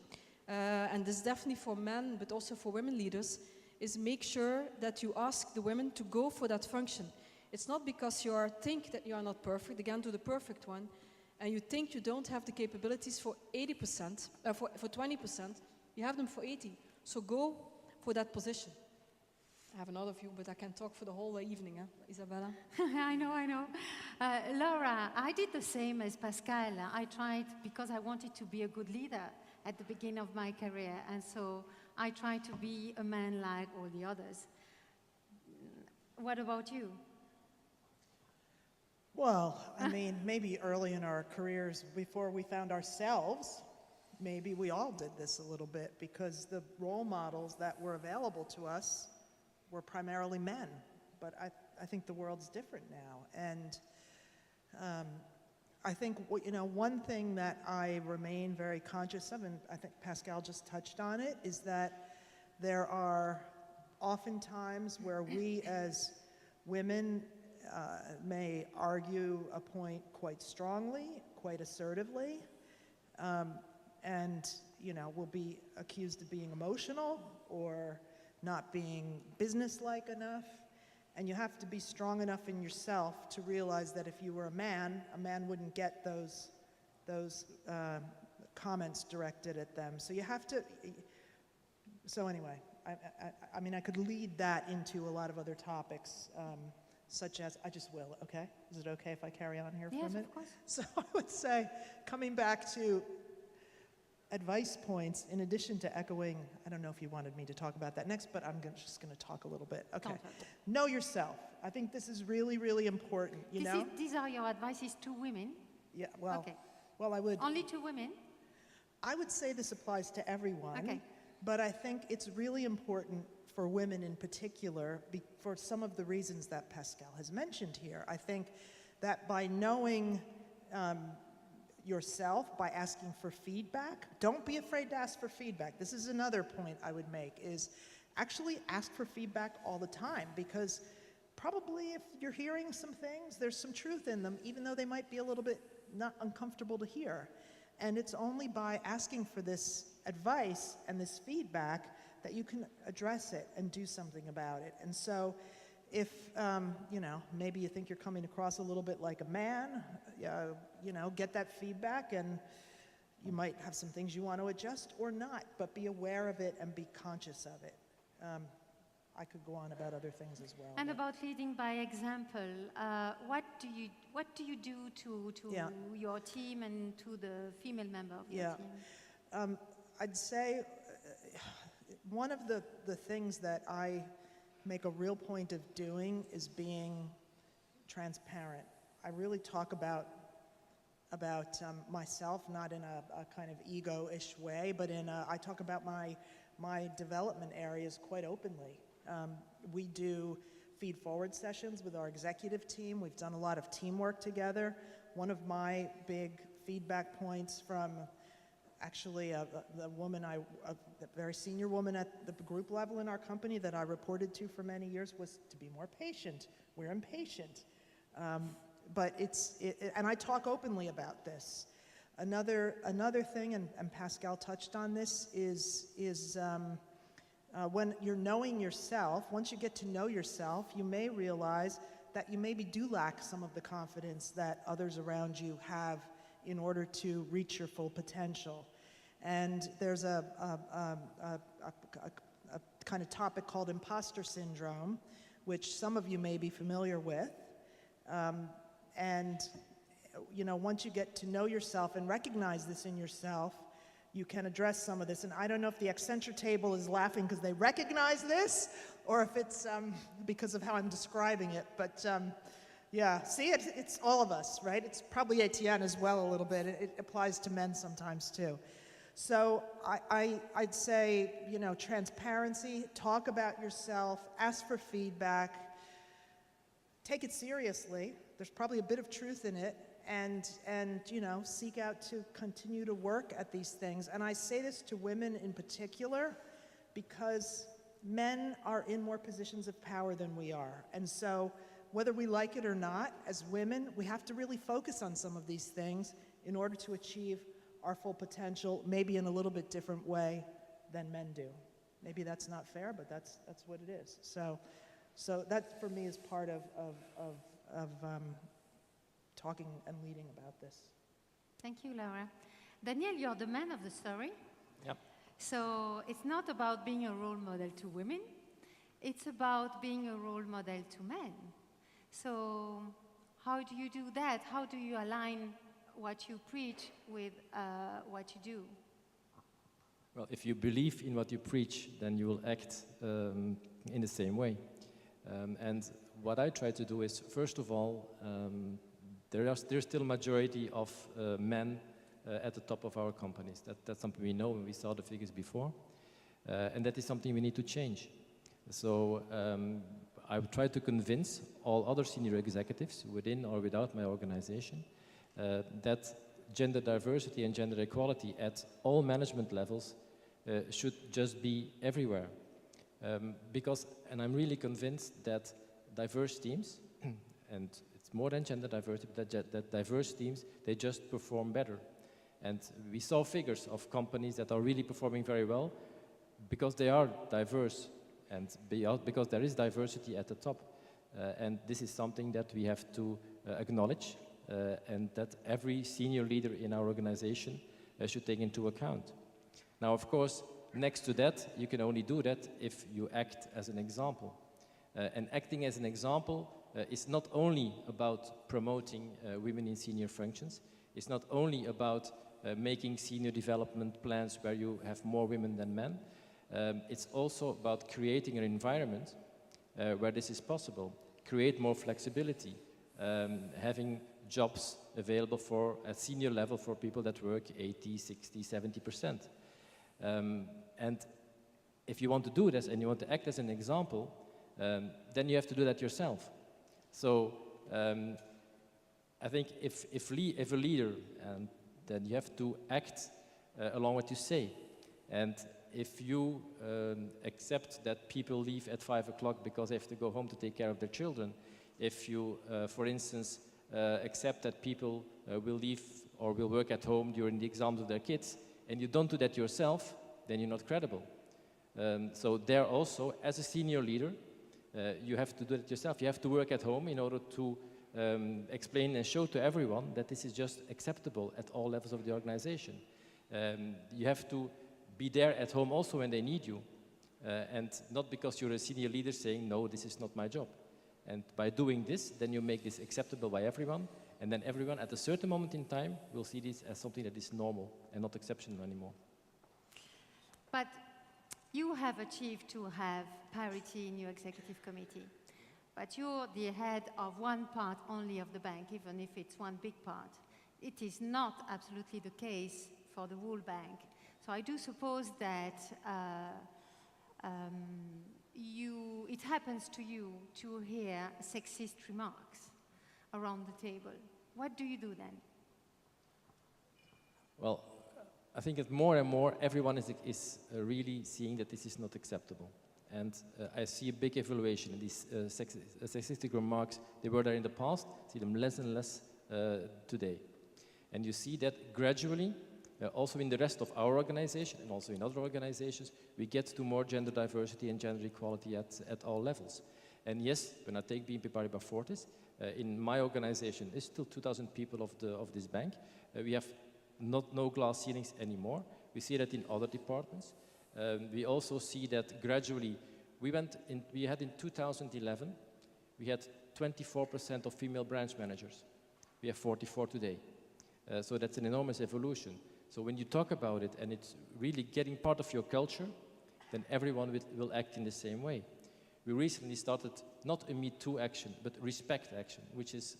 and this is definitely for men, but also for women leaders, is make sure that you ask the women to go for that function. It's not because you think that you are not perfect, again, do the perfect one, and you think you don't have the capabilities for 80%, for 20%, you have them for 80%. So go for that position. I have another view, but I can talk for the whole evening, Isabella. I know. Laura, I did the same as Pascal. I tried, because I wanted to be a good leader at the beginning of my career, and so I tried to be a man like all the others. What about you? Well, I mean, maybe early in our careers, before we found ourselves, maybe we all did this a little bit, because the role models that were available to us were primarily men. But I think the world's different now. And I think, one thing that I remain very conscious of, and I think Pascal just touched on it, is that there are often times where we as women may argue a point quite strongly, quite assertively, and we'll be accused of being emotional or not being businesslike enough. And you have to be strong enough in yourself to realize that if you were a man wouldn't get those comments directed at them. So you have to, so anyway, I mean, I could lead that into a lot of other topics, such as, I just will, okay? Is it okay if I carry on here for a minute? Yes, of course. So I would say, coming back to advice points, in addition to echoing, I don't know if you wanted me to talk about that next, but I'm just going to talk a little bit. Okay. Know yourself. I think this is really, really important, you know? These are your advices to women? Yeah, well, Okay. well, I would... Only to women? I would say this applies to everyone, Okay. but I think it's really important for women in particular for some of the reasons that Pascal has mentioned here. I think that by knowing yourself, by asking for feedback, don't be afraid to ask for feedback. This is another point I would make, is actually ask for feedback all the time, because probably if you're hearing some things, there's some truth in them, even though they might be a little bit not uncomfortable to hear. And it's only by asking for this advice and this feedback that you can address it and do something about it. And so if, you know, maybe you think you're coming across a little bit like a man, you know, get that feedback, and you might have some things you want to adjust or not, but be aware of it and be conscious of it. I could go on about other things as well. And about leading by example, what do you do to your team and to the female member of your team? I'd say one of the things that I make a real point of doing is being transparent. I really talk about myself, not in a kind of ego-ish way, but I talk about my development areas quite openly. We do feed-forward sessions with our executive team. We've done a lot of teamwork together. One of my big feedback points from actually the woman, a very senior woman at the group level in our company that I reported to for many years, was to be more patient. We're impatient. But and I talk openly about this. Another thing, and Pascal touched on this, is when you're knowing yourself, once you get to know yourself, you may realize that you maybe do lack some of the confidence that others around you have in order to reach your full potential. And there's a kind of topic called Impostor Syndrome, which some of you may be familiar with. And you know, once you get to know yourself and recognize this in yourself, you can address some of this. And I don't know if the Accenture table is laughing because they recognize this, or if it's because of how I'm describing it. But yeah, see, it's all of us, right? It's probably Etienne as well a little bit. It applies to men sometimes too. So I'd say, you know, transparency, talk about yourself, ask for feedback, take it seriously. There's probably a bit of truth in it. And you know, seek out to continue to work at these things. And I say this to women in particular because men are in more positions of power than we are. And so whether we like it or not, as women, we have to really focus on some of these things in order to achieve our full potential, maybe in a little bit different way than men do. Maybe that's not fair, but that's what it is. So that for me is part of talking and leading about this. Thank you, Laura. Daniel, you're the man of the story. Yep. So it's not about being a role model to women. It's about being a role model to men. So how do you do that? How do you align what you preach with what you do? Well, if you believe in what you preach, then you will act in the same way. And what I try to do is, first of all, there's still a majority of men at the top of our companies. That's something we know, and we saw the figures before. And that is something we need to change. So I would try to convince all other senior executives within or without my organization that gender diversity and gender equality at all management levels should just be everywhere. Because, and I'm really convinced that diverse teams, and it's more than gender diversity, that diverse teams, they just perform better. And we saw figures of companies that are really performing very well because they are diverse. and because there is diversity at the top. And this is something that we have to acknowledge and that every senior leader in our organization should take into account. Now, of course, next to that, you can only do that if you act as an example. And acting as an example is not only about promoting women in senior functions, it's not only about making senior development plans where you have more women than men, it's also about creating an environment where this is possible. Create more flexibility, having jobs available for at senior level for people that work 80, 60, 70%. And if you want to do this and you want to act as an example, then you have to do that yourself. So I think if a leader, then you have to act along what you say. And if you accept that people leave at 5 o'clock because they have to go home to take care of their children, if you, for instance, accept that people will leave or will work at home during the exams of their kids, and you don't do that yourself, then you're not credible. So there also, as a senior leader, you have to do it yourself. You have to work at home in order to explain and show to everyone that this is just acceptable at all levels of the organization. You have to be there at home also when they need you, and not because you're a senior leader saying, no, this is not my job. And by doing this, then you make this acceptable by everyone, and then everyone at a certain moment in time will see this as something that is normal and not exceptional anymore. But you have achieved to have parity in your executive committee, but you're the head of one part only of the bank, even if it's one big part. It is not absolutely the case for the whole bank. So I do suppose that it happens to you to hear sexist remarks around the table. What do you do then? Well, I think that more and more everyone is really seeing that this is not acceptable. And I see a big evaluation in these sexistic remarks. They were there in the past, see them less and less today. And you see that gradually, also in the rest of our organization and also in other organizations, we get to more gender diversity and gender equality at all levels. And yes, when I take BNP Paribas Fortis, in my organization, there's still 2,000 people of this bank. We have no glass ceilings anymore. We see that in other departments. We also see that gradually, we had in 2011, we had 24% of female branch managers. We have 44 today. So that's an enormous evolution. So when you talk about it and it's really getting part of your culture, then everyone will act in the same way. We recently started not a Me Too action, but respect action, which is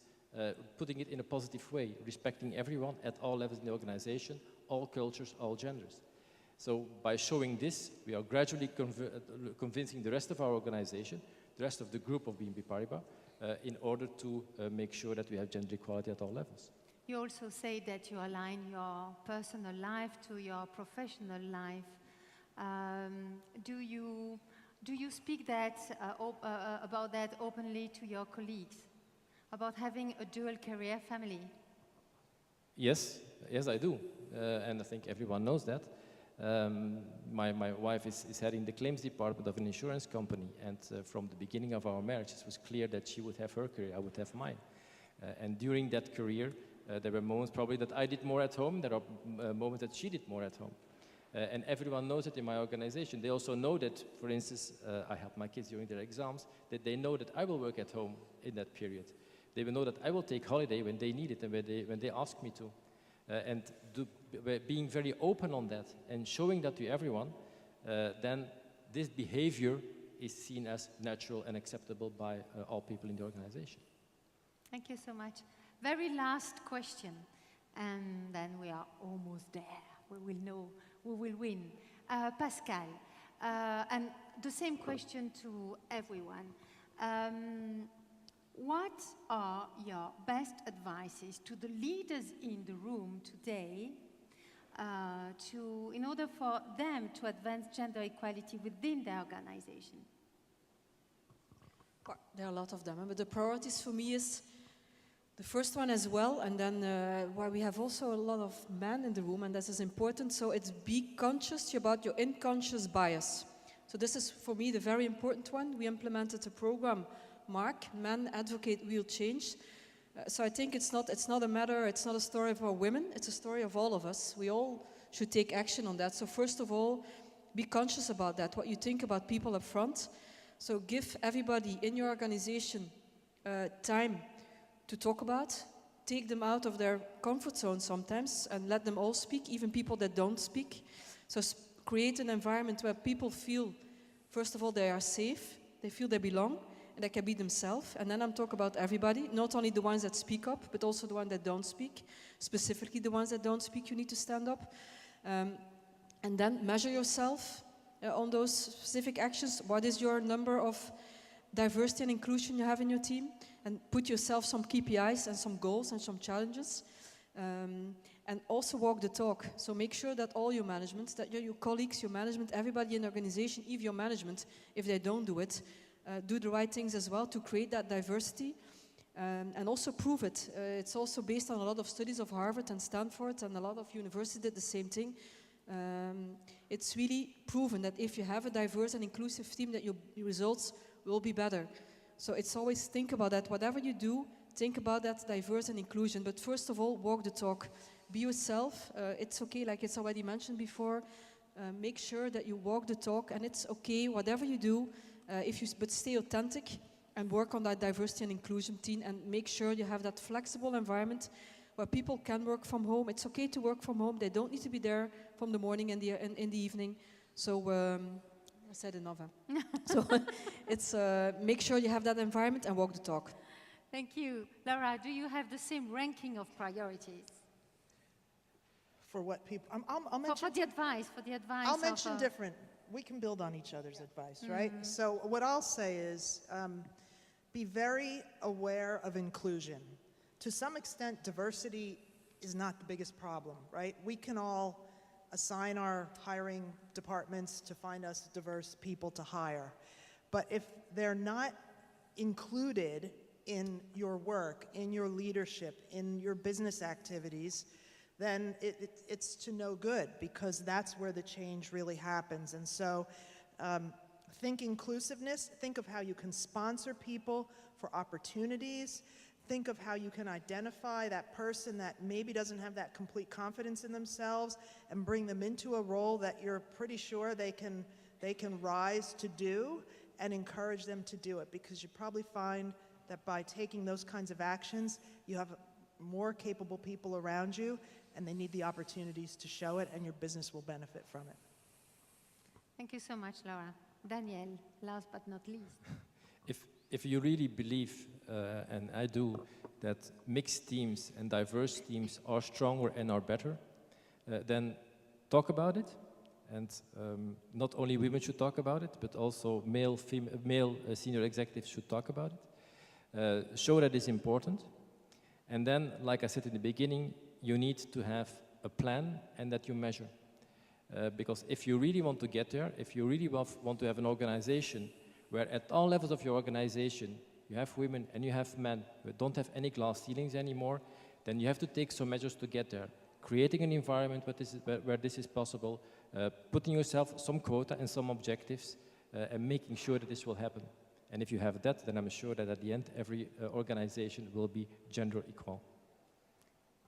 putting it in a positive way, respecting everyone at all levels in the organization, all cultures, all genders. So by showing this, we are gradually convincing the rest of our organization, the rest of the group of BNP Paribas, in order to make sure that we have gender equality at all levels. You also say that you align your personal life to your professional life. Do you speak about that openly to your colleagues, about having a dual career family? Yes, I do, and I think everyone knows that. My wife is heading the claims department of an insurance company, and from the beginning of our marriage, it was clear that she would have her career, I would have mine. And during that career, there were moments probably that I did more at home, there are moments that she did more at home. And everyone knows it in my organization. They also know that, for instance, I help my kids during their exams, that they know that I will work at home in that period. They will know that I will take holiday when they need it and when they ask me to. And being very open on that and showing that to everyone, then this behavior is seen as natural and acceptable by all people in the organization. Thank you so much. Very last question, and then we are almost there. We will know who will win. Pascal, and the same question to everyone. What are your best advices to the leaders in the room today in order for them to advance gender equality within their organization? Well, there are a lot of them, but the priorities for me is the first one as well, and then where we have also a lot of men in the room, and this is important, so it's be conscious about your unconscious bias. So this is, for me, the very important one. We implemented a program, MARC, Men Advocate Real Change. So I think it's not a story of our women, it's a story of all of us. We all should take action on that. So first of all, be conscious about that, what you think about people up front. So give everybody in your organization time to talk about. Take them out of their comfort zone sometimes and let them all speak, even people that don't speak. So create an environment where people feel, first of all, they are safe, they feel they belong, and they can be themselves. And then I'm talking about everybody, not only the ones that speak up, but also the ones that don't speak. Specifically the ones that don't speak, you need to stand up. And then measure yourself on those specific actions. What is your number of diversity and inclusion you have in your team? And put yourself some KPIs and some goals and some challenges. And also walk the talk. So make sure that all your management, that your colleagues, your management, everybody in the organization, even your management, if they don't do it, do the right things as well to create that diversity. And also prove it. It's also based on a lot of studies of Harvard and Stanford, and a lot of universities did the same thing. It's really proven that if you have a diverse and inclusive team, that your results will be better. So it's always think about that. Whatever you do, think about that diverse and inclusion. But first of all, walk the talk. Be yourself. It's okay, like it's already mentioned before. Make sure that you walk the talk, and it's okay, whatever you do, but stay authentic and work on that diversity and inclusion team, and make sure you have that flexible environment where people can work from home. It's okay to work from home. They don't need to be there from the morning and in the evening. So I said enough. Huh? So it's make sure you have that environment and walk the talk. Thank you. Laura, do you have the same ranking of priorities? For what people, I'll mention. For the advice. I'll mention different. We can build on each other's advice, right? So what I'll say is, be very aware of inclusion. To some extent, diversity is not the biggest problem, right? We can all assign our hiring departments to find us diverse people to hire. But if they're not included in your work, in your leadership, in your business activities, then it's to no good, because that's where the change really happens. And so think inclusiveness, think of how you can sponsor people for opportunities, think of how you can identify that person that maybe doesn't have that complete confidence in themselves and bring them into a role that you're pretty sure they can rise to do, and encourage them to do it, because you probably find that by taking those kinds of actions, you have more capable people around you, and they need the opportunities to show it, and your business will benefit from it. Thank you so much, Laura. Daniel, last but not least. If you really believe, and I do, that mixed teams and diverse teams are stronger and are better, then talk about it. And not only women should talk about it, but also male senior executives should talk about it. Show that it's important. And then, like I said in the beginning, you need to have a plan and that you measure. Because if you really want to get there, if you really want to have an organization where at all levels of your organization you have women and you have men who don't have any glass ceilings anymore, then you have to take some measures to get there. Creating an environment where this is possible, putting yourself some quota and some objectives, and making sure that this will happen. And if you have that, then I'm sure that at the end, every organization will be gender equal.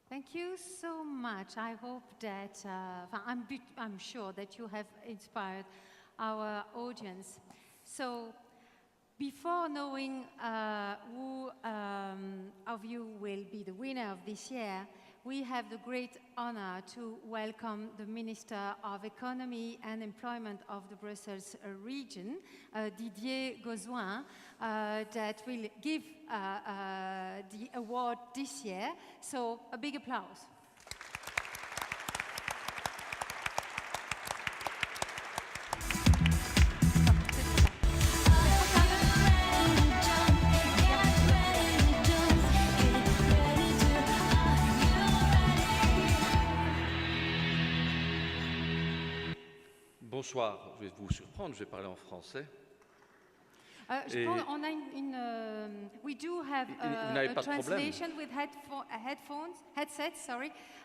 Thank you so much. I hope that, I'm sure that you have inspired our audience. So, before knowing who of you will be the winner of this year, we have the great honor to welcome the Minister of Economy and Employment of the Brussels region, Didier Gauzoin, that will give the award this year. So a big applause. Bonsoir, je vais vous surprendre, je vais parler en français. We do have a translation with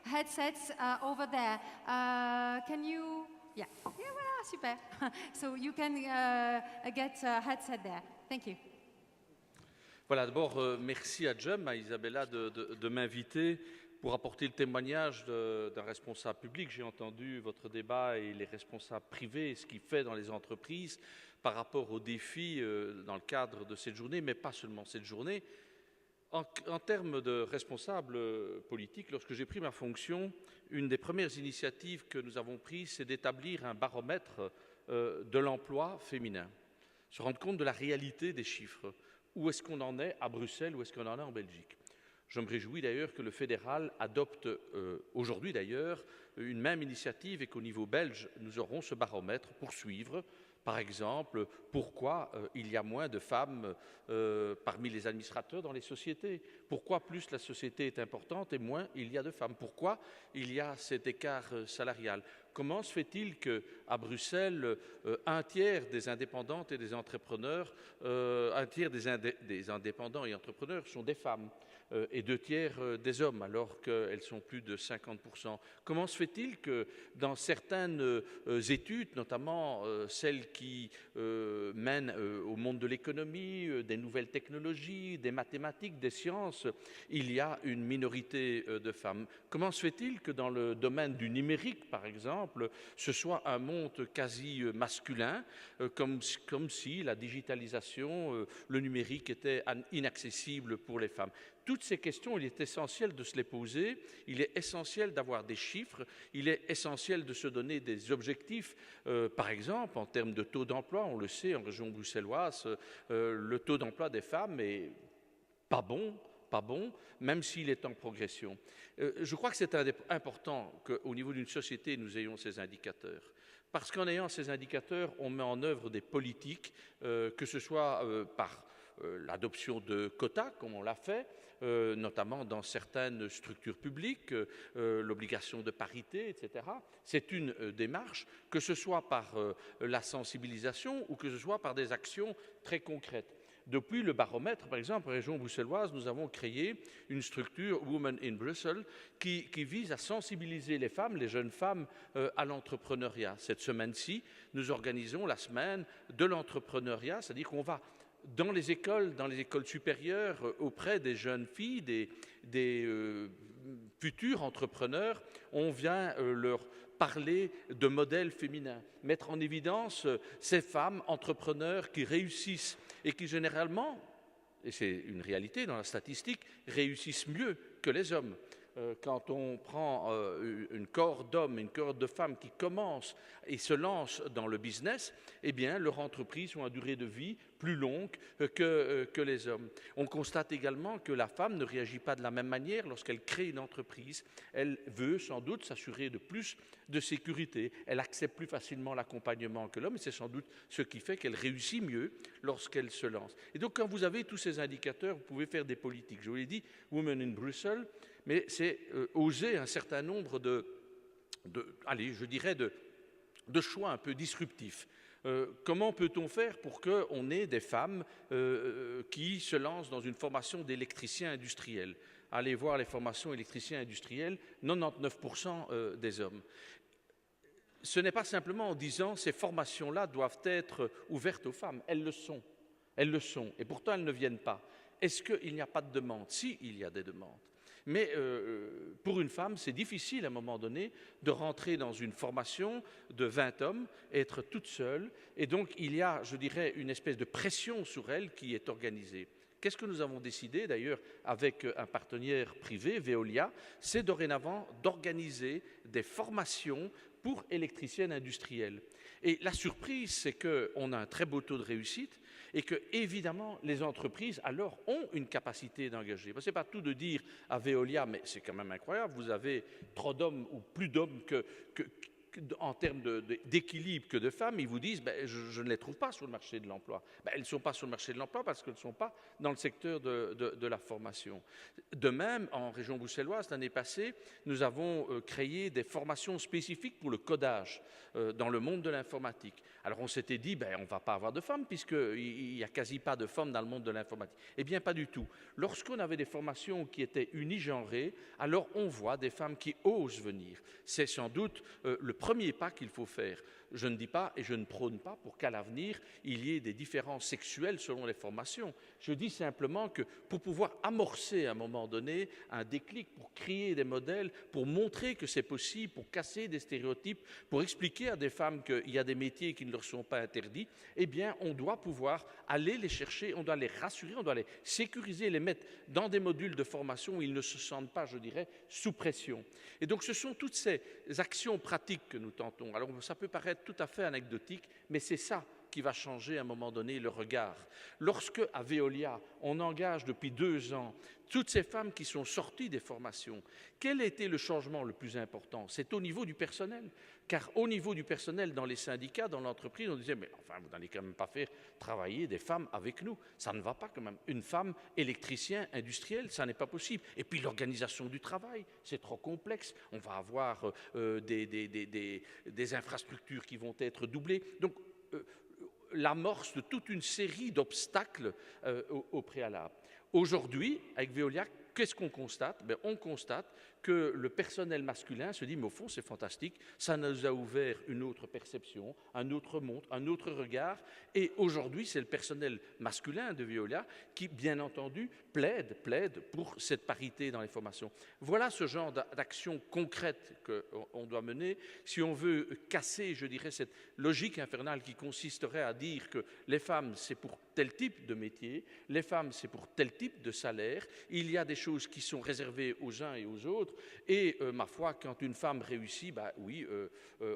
headsets over there. Can you? Yeah. Yeah. Well, Ah, super. So you can get a headset there. Thank you. Voilà, d'abord, merci à Jem, à Isabella de m'inviter pour apporter le témoignage d'un responsable public. J'ai entendu votre débat et les responsables privés, et ce qu'il fait dans les entreprises par rapport aux défis dans le cadre de cette journée, mais pas seulement cette journée. En termes de responsable politique, lorsque j'ai pris ma fonction, une des premières initiatives que nous avons prises, c'est d'établir un baromètre de l'emploi féminin, se rendre compte de la réalité des chiffres. Où est-ce qu'on en est à Bruxelles, où est-ce qu'on en est en Belgique? Je me réjouis d'ailleurs que le fédéral adopte aujourd'hui d'ailleurs une même initiative et qu'au niveau belge, nous aurons ce baromètre pour suivre, par exemple, pourquoi il y a moins de femmes parmi les administrateurs dans les sociétés. Pourquoi plus la société est importante et moins il y a de femmes. Pourquoi il y a cet écart salarial. Comment se fait-il qu'à Bruxelles, un tiers des indépendantes et des entrepreneurs, un tiers des indépendants et entrepreneurs sont des femmes et 2 tiers des hommes, alors qu'elles sont plus de 50%. Comment se fait-il que dans certaines études, notamment celles qui mènent au monde de l'économie, des nouvelles technologies, des mathématiques, des sciences, il y a une minorité de femmes? Comment se fait-il que dans le domaine du numérique, par exemple, ce soit un monde quasi masculin, comme si la digitalisation, le numérique était inaccessible pour les femmes? Toutes ces questions, il est essentiel de se les poser, il est essentiel d'avoir des chiffres, il est essentiel de se donner des objectifs. Par exemple, en termes de taux d'emploi, on le sait, en région bruxelloise, le taux d'emploi des femmes est pas bon, même s'il est en progression. Je crois que c'est important qu'au niveau d'une société, nous ayons ces indicateurs. Parce qu'en ayant ces indicateurs, on met en œuvre des politiques, que ce soit par l'adoption de quotas, comme on l'a fait, notamment dans certaines structures publiques, l'obligation de parité, etc. C'est une démarche, que ce soit par la sensibilisation ou que ce soit par des actions très concrètes. Depuis le baromètre, par exemple, en région bruxelloise, nous avons créé une structure Wo.Men Work qui vise à sensibiliser les femmes, les jeunes femmes, à l'entrepreneuriat. Cette semaine-ci, nous organisons la semaine de l'entrepreneuriat, c'est-à-dire qu'on va dans les écoles supérieures, auprès des jeunes filles, des futurs entrepreneurs, on vient leur parler de modèles féminins, mettre en évidence ces femmes entrepreneurs qui réussissent et qui généralement, et c'est une réalité dans la statistique, réussissent mieux que les hommes. Quand on prend une cohorte d'hommes, une cohorte de femmes qui commencent et se lancent dans le business, eh bien, leurs entreprises ont une durée de vie plus longue que les hommes. On constate également que la femme ne réagit pas de la même manière lorsqu'elle crée une entreprise. Elle veut sans doute s'assurer de plus de sécurité. Elle accepte plus facilement l'accompagnement que l'homme et c'est sans doute ce qui fait qu'elle réussit mieux lorsqu'elle se lance. Et donc, quand vous avez tous ces indicateurs, vous pouvez faire des politiques. Je vous l'ai dit, Women in Brussels, mais c'est oser un certain nombre de choix un peu disruptifs. Comment peut-on faire pour qu'on ait des femmes qui se lancent dans une formation d'électricien industriel? Allez voir les formations électriciens industriels, 99% des hommes. Ce n'est pas simplement en disant ces formations-là doivent être ouvertes aux femmes. Elles le sont. Et pourtant, elles ne viennent pas. Est-ce qu'il n'y a pas de demande? Si, il y a des demandes. Mais pour une femme, c'est difficile à un moment donné de rentrer dans une formation de 20 hommes, être toute seule. Et donc, il y a, je dirais, une espèce de pression sur elle qui est organisée. Qu'est-ce que nous avons décidé, d'ailleurs, avec un partenaire privé, Veolia? C'est dorénavant d'organiser des formations pour électriciennes industrielles. Et la surprise, c'est qu'on a un très beau taux de réussite et que, évidemment, les entreprises, alors, ont une capacité d'engager. Ce n'est pas tout de dire à Veolia, mais c'est quand même incroyable, vous avez trop d'hommes ou plus d'hommes en termes d'équilibre que de femmes, ils vous disent je ne les trouve pas sur le marché de l'emploi. Elles ne sont pas sur le marché de l'emploi parce qu'elles ne sont pas dans le secteur de la formation. De même, en région bruxelloise, l'année passée, nous avons créé des formations spécifiques pour le codage dans le monde de l'informatique. Alors on s'était dit, on ne va pas avoir de femmes puisqu'il n'y a quasi pas de femmes dans le monde de l'informatique. Eh bien, pas du tout. Lorsqu'on avait des formations qui étaient unigenrées, alors on voit des femmes qui osent venir. C'est sans doute le premier pas qu'il faut faire. Je ne dis pas et je ne prône pas pour qu'à l'avenir, il y ait des différences sexuelles selon les formations. Je dis simplement que pour pouvoir amorcer à un moment donné un déclic, pour créer des modèles, pour montrer que c'est possible, pour casser des stéréotypes, pour expliquer à des femmes qu'il y a des métiers qui ne leur sont pas interdits, eh bien, on doit pouvoir aller les chercher, on doit les rassurer, on doit les sécuriser, les mettre dans des modules de formation où ils ne se sentent pas, je dirais, sous pression. Et donc, ce sont toutes ces actions pratiques que nous tentons. Alors, ça peut paraître tout à fait anecdotique, mais c'est ça qui va changer à un moment donné le regard. Lorsque, à Veolia, on engage depuis 2 ans toutes ces femmes qui sont sorties des formations, quel a été le changement le plus important? C'est au niveau du personnel. Car au niveau du personnel, dans les syndicats, dans l'entreprise, on disait « mais enfin, vous n'allez quand même pas faire travailler des femmes avec nous. Ça ne va pas quand même. Une femme électricien, industriel, ça n'est pas possible. Et puis l'organisation du travail, c'est trop complexe. On va avoir des infrastructures qui vont être doublées. » Donc, l'amorce de toute une série d'obstacles au préalable. Aujourd'hui, avec Veolia, qu'est-ce qu'on constate? On constate que le personnel masculin se dit, mais au fond, c'est fantastique, ça nous a ouvert une autre perception, un autre monde, un autre regard. Et aujourd'hui, c'est le personnel masculin de Veolia qui, bien entendu, plaide pour cette parité dans les formations. Voilà ce genre d'action concrète qu'on doit mener si on veut casser, je dirais, cette logique infernale qui consisterait à dire que les femmes, c'est pour tel type de métier, les femmes, c'est pour tel type de salaire, il y a des choses qui sont réservées aux uns et aux autres, et ma foi, quand une femme réussit, oui,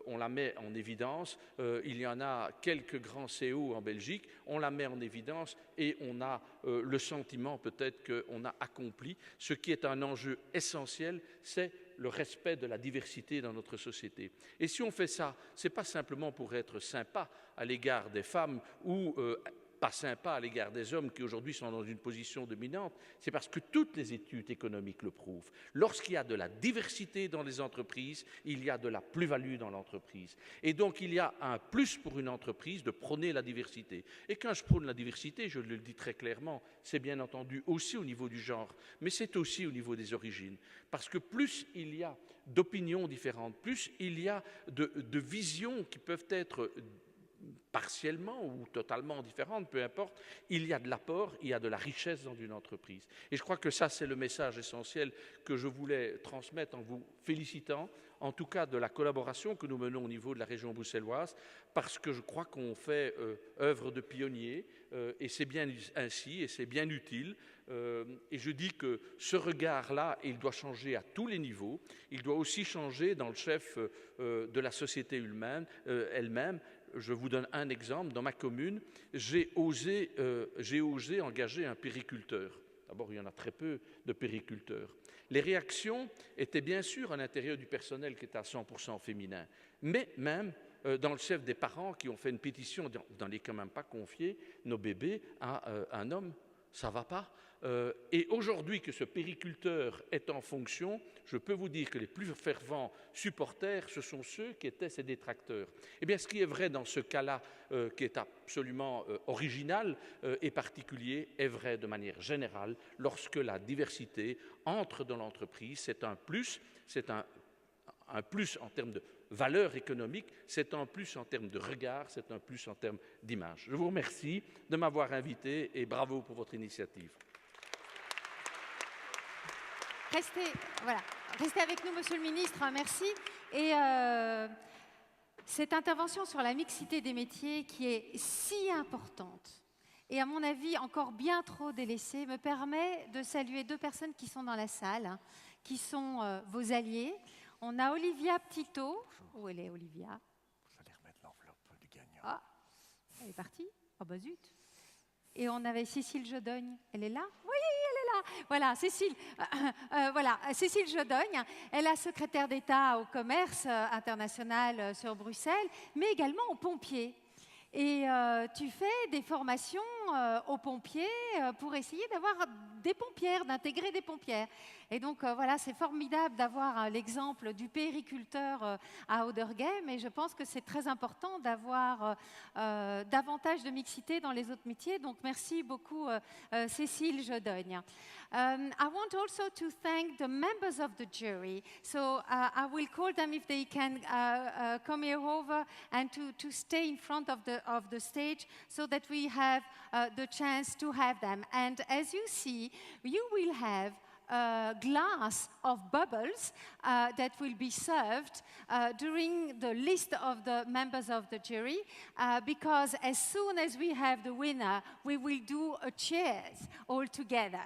on la met en évidence, il y en a quelques grands CO en Belgique, on la met en évidence et on a le sentiment peut-être qu'on a accompli. Ce qui est un enjeu essentiel, c'est le respect de la diversité dans notre société. Et si on fait ça, ce n'est pas simplement pour être sympa à l'égard des femmes ou pas sympa à l'égard des hommes qui aujourd'hui sont dans une position dominante, c'est parce que toutes les études économiques le prouvent. Lorsqu'il y a de la diversité dans les entreprises, il y a de la plus-value dans l'entreprise. Et donc il y a un plus pour une entreprise de prôner la diversité. Et quand je prône la diversité, je le dis très clairement, c'est bien entendu aussi au niveau du genre, mais c'est aussi au niveau des origines. Parce que plus il y a d'opinions différentes, plus il y a de visions qui peuvent être partiellement ou totalement différentes, peu importe, il y a de l'apport, il y a de la richesse dans une entreprise. Et je crois que ça, c'est le message essentiel que je voulais transmettre en vous félicitant, en tout cas de la collaboration que nous menons au niveau de la région bruxelloise, parce que je crois qu'on fait œuvre de pionnier, et c'est bien ainsi, et c'est bien utile. Et je dis que ce regard-là, il doit changer à tous les niveaux. Il doit aussi changer dans le chef de la société elle-même. Je vous donne un exemple. Dans ma commune, j'ai osé engager un périculteur. D'abord, il y en a très peu de périculteurs. Les réactions étaient bien sûr à l'intérieur du personnel qui était à 100% féminin, mais même dans le chef des parents qui ont fait une pétition en disant « vous n'allez quand même pas confier nos bébés à un homme, ça ne va pas ». Et aujourd'hui que ce périculteur est en fonction, je peux vous dire que les plus fervents supporters, ce sont ceux qui étaient ses détracteurs. Eh bien, ce qui est vrai dans ce cas-là, qui est absolument original et particulier, est vrai de manière générale lorsque la diversité entre dans l'entreprise. C'est un plus en termes de valeur économique, c'est un plus en termes de regard, c'est un plus en termes d'image. Je vous remercie de m'avoir invité et bravo pour votre initiative. Restez avec nous, Monsieur le Ministre, merci. Et cette intervention sur la mixité des métiers qui est si importante et à mon avis encore bien trop délaissée me permet de saluer 2 personnes qui sont dans la salle, qui sont vos alliés. On a Olivia Petito. Où elle est, Olivia? Vous allez remettre l'enveloppe du gagnant. Ah, elle est partie? Oh bah zut. Et on avait Cécile Jodogne. Elle est là? Oui, elle est là. Voilà, Cécile. Cécile Jodogne. Elle est secrétaire d'État au commerce international sur Bruxelles, mais également aux pompiers. Et tu fais des formations aux pompiers pour essayer d'avoir des pompières, d'intégrer des pompières. Et donc voilà, c'est formidable d'avoir l'exemple du périculteur à Ouderghem, et je pense que c'est très important d'avoir davantage de mixité dans les autres métiers. Donc merci beaucoup Cécile Jodogne. I want also to thank the members of the jury. So I will call them if they can come here over and to stay in front of the stage so that we have the chance to have them. And as you see, you will have a glass of bubbles that will be served during the list of the members of the jury, because as soon as we have the winner, we will do a cheers all together.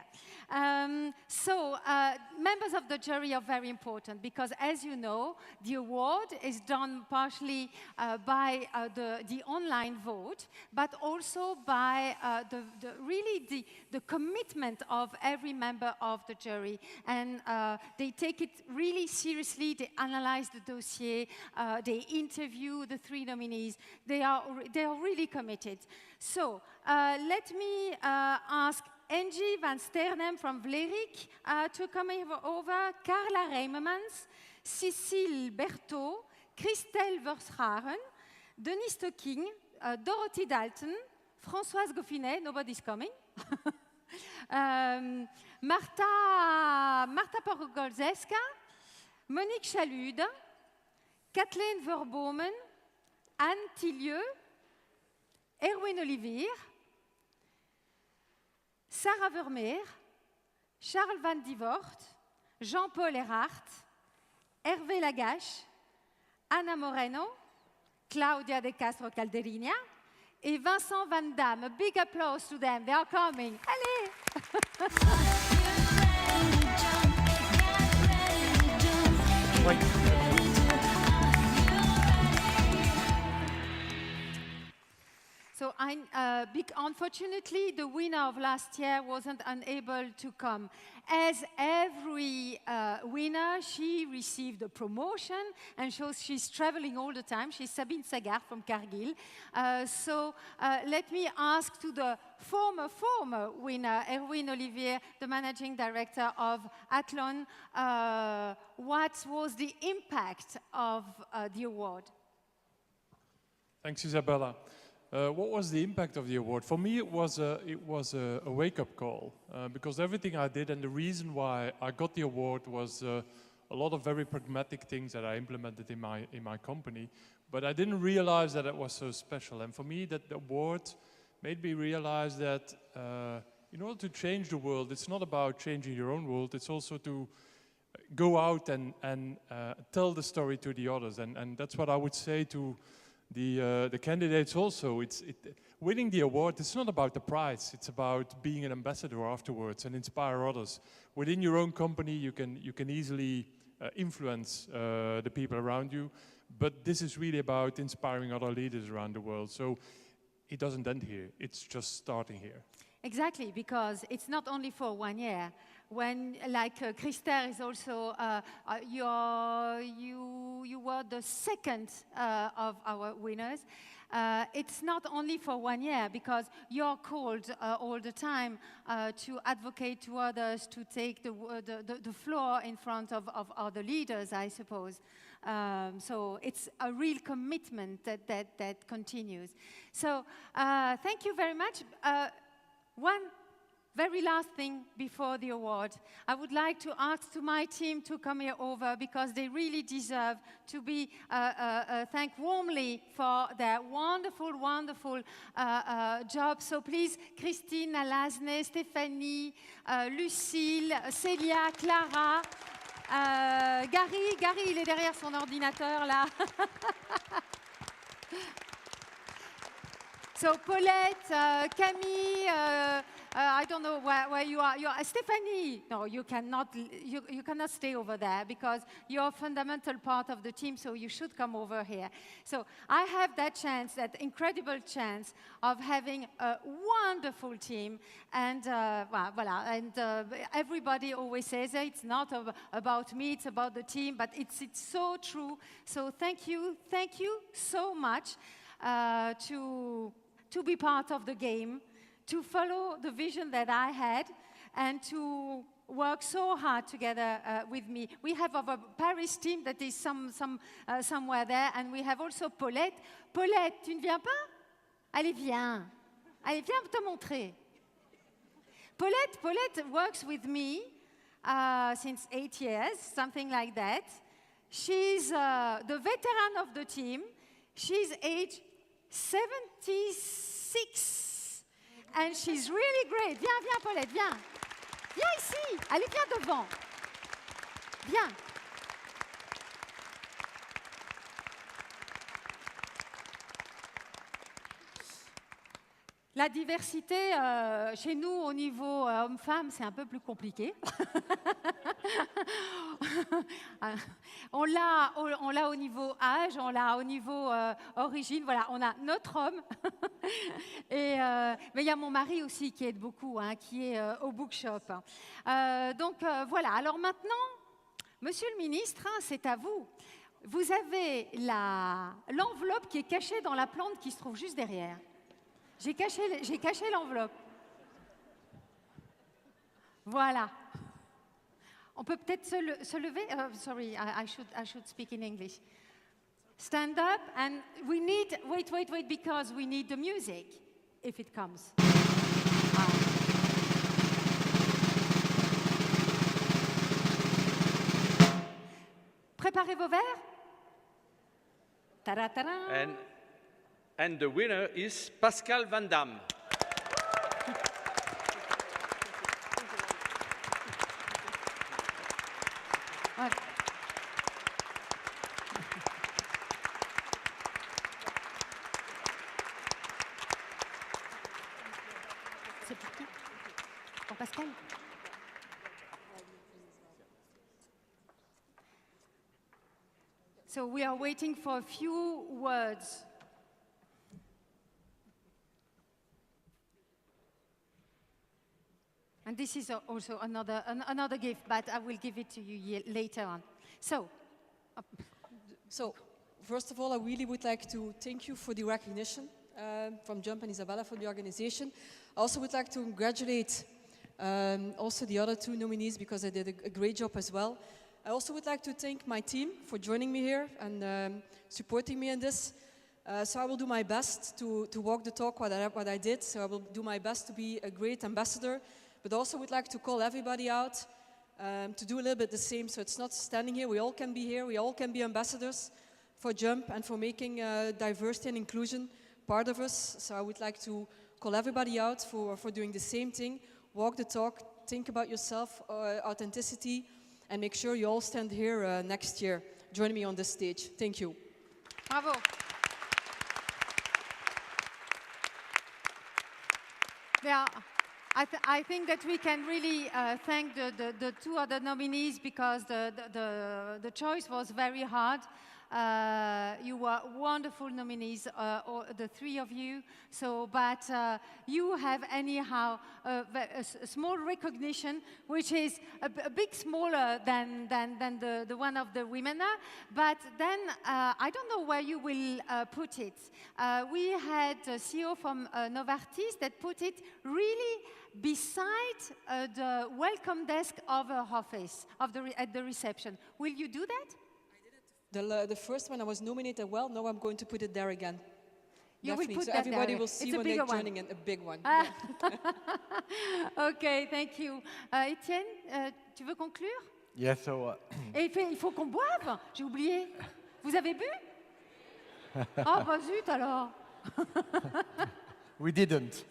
Members of the jury are very important because, as you know, the award is done partially by the online vote, but also by the commitment of every member of the jury. And they take it really seriously. They analyze the dossier. They interview the 3 nominees. They are really committed. So let me ask Angie van Sternem from Vlerik to come over, Carla Reimemans, Cécile Berthaud, Christelle Verscharen, Denise Stocking, Dorothy Dalton, Françoise Goffinet, nobody's coming, Marta Pogorzelska, Monique Chalude, Kathleen Verbomen, Anne Tillieu, Erwin Olivier, Sarah Vermeer, Charles Van Divort, Jean-Paul Erhardt, Hervé Lagache, Anna Moreno, Claudia de Castro Calderina, et Vincent Van Damme. A big applause to them. They are coming. Allez! So unfortunately, the winner of last year wasn't unable to come. As every winner, she received a promotion, and so she's traveling all the time. She's Sabine Sagard from Cargill. Let me ask to the former winner, Erwin Olivier, the managing director of Athlon, what was the impact of the award? Thanks, Isabella. What was the impact of the award? For me, it was a wake-up call because everything I did and the reason why I got the award was a lot of very pragmatic things that I implemented in my company, but I didn't realize that it was so special. And for me, that the award made me realize that in order to change the world, it's not about changing your own world. It's also to go out and tell the story to the others. And that's what I would say to the candidates also. Winning the award, it's not about the prize. It's about being an ambassador afterwards and inspire others. Within your own company, you can easily influence the people around you. But this is really about inspiring other leaders around the world. So it doesn't end here. It's just starting here. Exactly, because it's not only for 1 year. When, like Christelle is also, you were the second of our winners. It's not only for 1 year, because you're called all the time to advocate to others, to take the floor in front of other leaders, I suppose. So it's a real commitment that continues. So thank you very much. One very last thing before the award. I would like to ask to my team to come here over because they really deserve to be thanked warmly for their wonderful, wonderful job. So please, Christine, Alasne, Stéphanie, Lucille, Célia, Clara, Gary, il est derrière son ordinateur là. So Paulette, Camille, I don't know where you are. Stephanie, no, you cannot stay over there because you're a fundamental part of the team, so you should come over here. So I have that chance, that incredible chance of having a wonderful team. And everybody always says it's not about me, it's about the team, but it's so true. So thank you so much to be part of the game, to follow the vision that I had, and to work so hard together with me. We have our Paris team that is somewhere there, and we have also Paulette. Paulette, tu ne viens pas? Allez, viens. Allez, viens te montrer. Paulette works with me since 8 years, something like that. She's the veteran of the team. She's age 76 and she's really great. Viens, Paulette, viens. Viens ici. Allez, viens devant. Viens. La diversité, chez nous, au niveau homme-femme, c'est un peu plus compliqué. On l'a au niveau âge, on l'a au niveau origine. Voilà, on a notre homme. Mais il y a mon mari aussi qui aide beaucoup, hein, qui est au bookshop. Donc voilà, alors maintenant, monsieur le ministre, hein, c'est à vous. Vous avez l'enveloppe qui est cachée dans la plante qui se trouve juste derrière. J'ai caché l'enveloppe. Voilà. On peut peut-être se lever. Sorry, I should speak in English. Stand up and we need, wait, because we need the music, if it comes. Préparez vos verres. Ta-da-ta-da. And the winner is Pascal Van Damme. C'est pour qui? Pour Pascal? So we are waiting for a few words. And this is also another gift, but I will give it to you later on. So first of all, I really would like to thank you for the recognition from Jump and Isabella for the organization. I also would like to congratulate also the other two nominees because they did a great job as well. I also would like to thank my team for joining me here and supporting me in this. So I will do my best to walk the talk what I did. So I will do my best to be a great ambassador. But also would like to call everybody out to do a little bit the same. So it's not standing here. We all can be here. We all can be ambassadors for Jump and for making diversity and inclusion part of us. So I would like to call everybody out for doing the same thing. Walk the talk. Think about yourself, authenticity, and make sure you all stand here next year. Join me on this stage. Thank you. Bravo. Yeah. I think that we can really thank the two other nominees because the choice was very hard. You were wonderful nominees, the three of you. So, but you have anyhow a small recognition, which is a bit smaller than the one of the women. But then I don't know where you will put it. We had a CEO from Novartis that put it really beside the welcome desk of her office at the reception. Will you do that? The first one I was nominated well, now I'm going to put it there again. You will put so that everybody there. will see It's when they're joining in, a big one. Ah. Okay, thank you. Étienne, tu veux conclure? Yes, so... Et il faut qu'on boive, j'ai oublié. Vous avez bu? Ah, bah zut alors. We didn't.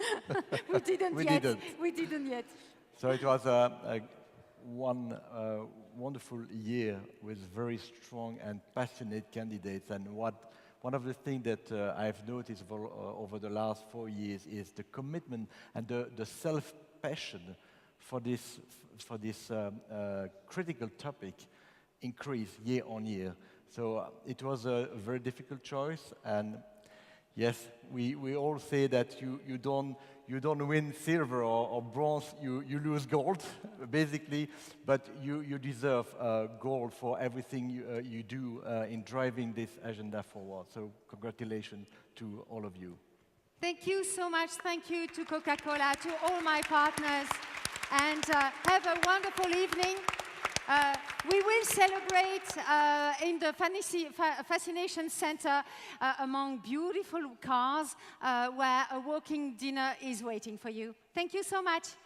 We didn't We yet. didn't. We didn't yet. So it was one wonderful year with very strong and passionate candidates. And one of the things that I've noticed over the last 4 years is the commitment and the self-passion for this critical topic increase year on year. So it was a very difficult choice. And yes, we all say that you don't win silver or bronze, you lose gold, basically, but you deserve gold for everything you do in driving this agenda forward. So congratulations to all of you. Thank you so much. Thank you to Coca-Cola, to all my partners, and have a wonderful evening. We will celebrate in the Fascination Center among beautiful cars where a walking dinner is waiting for you. Thank you so much.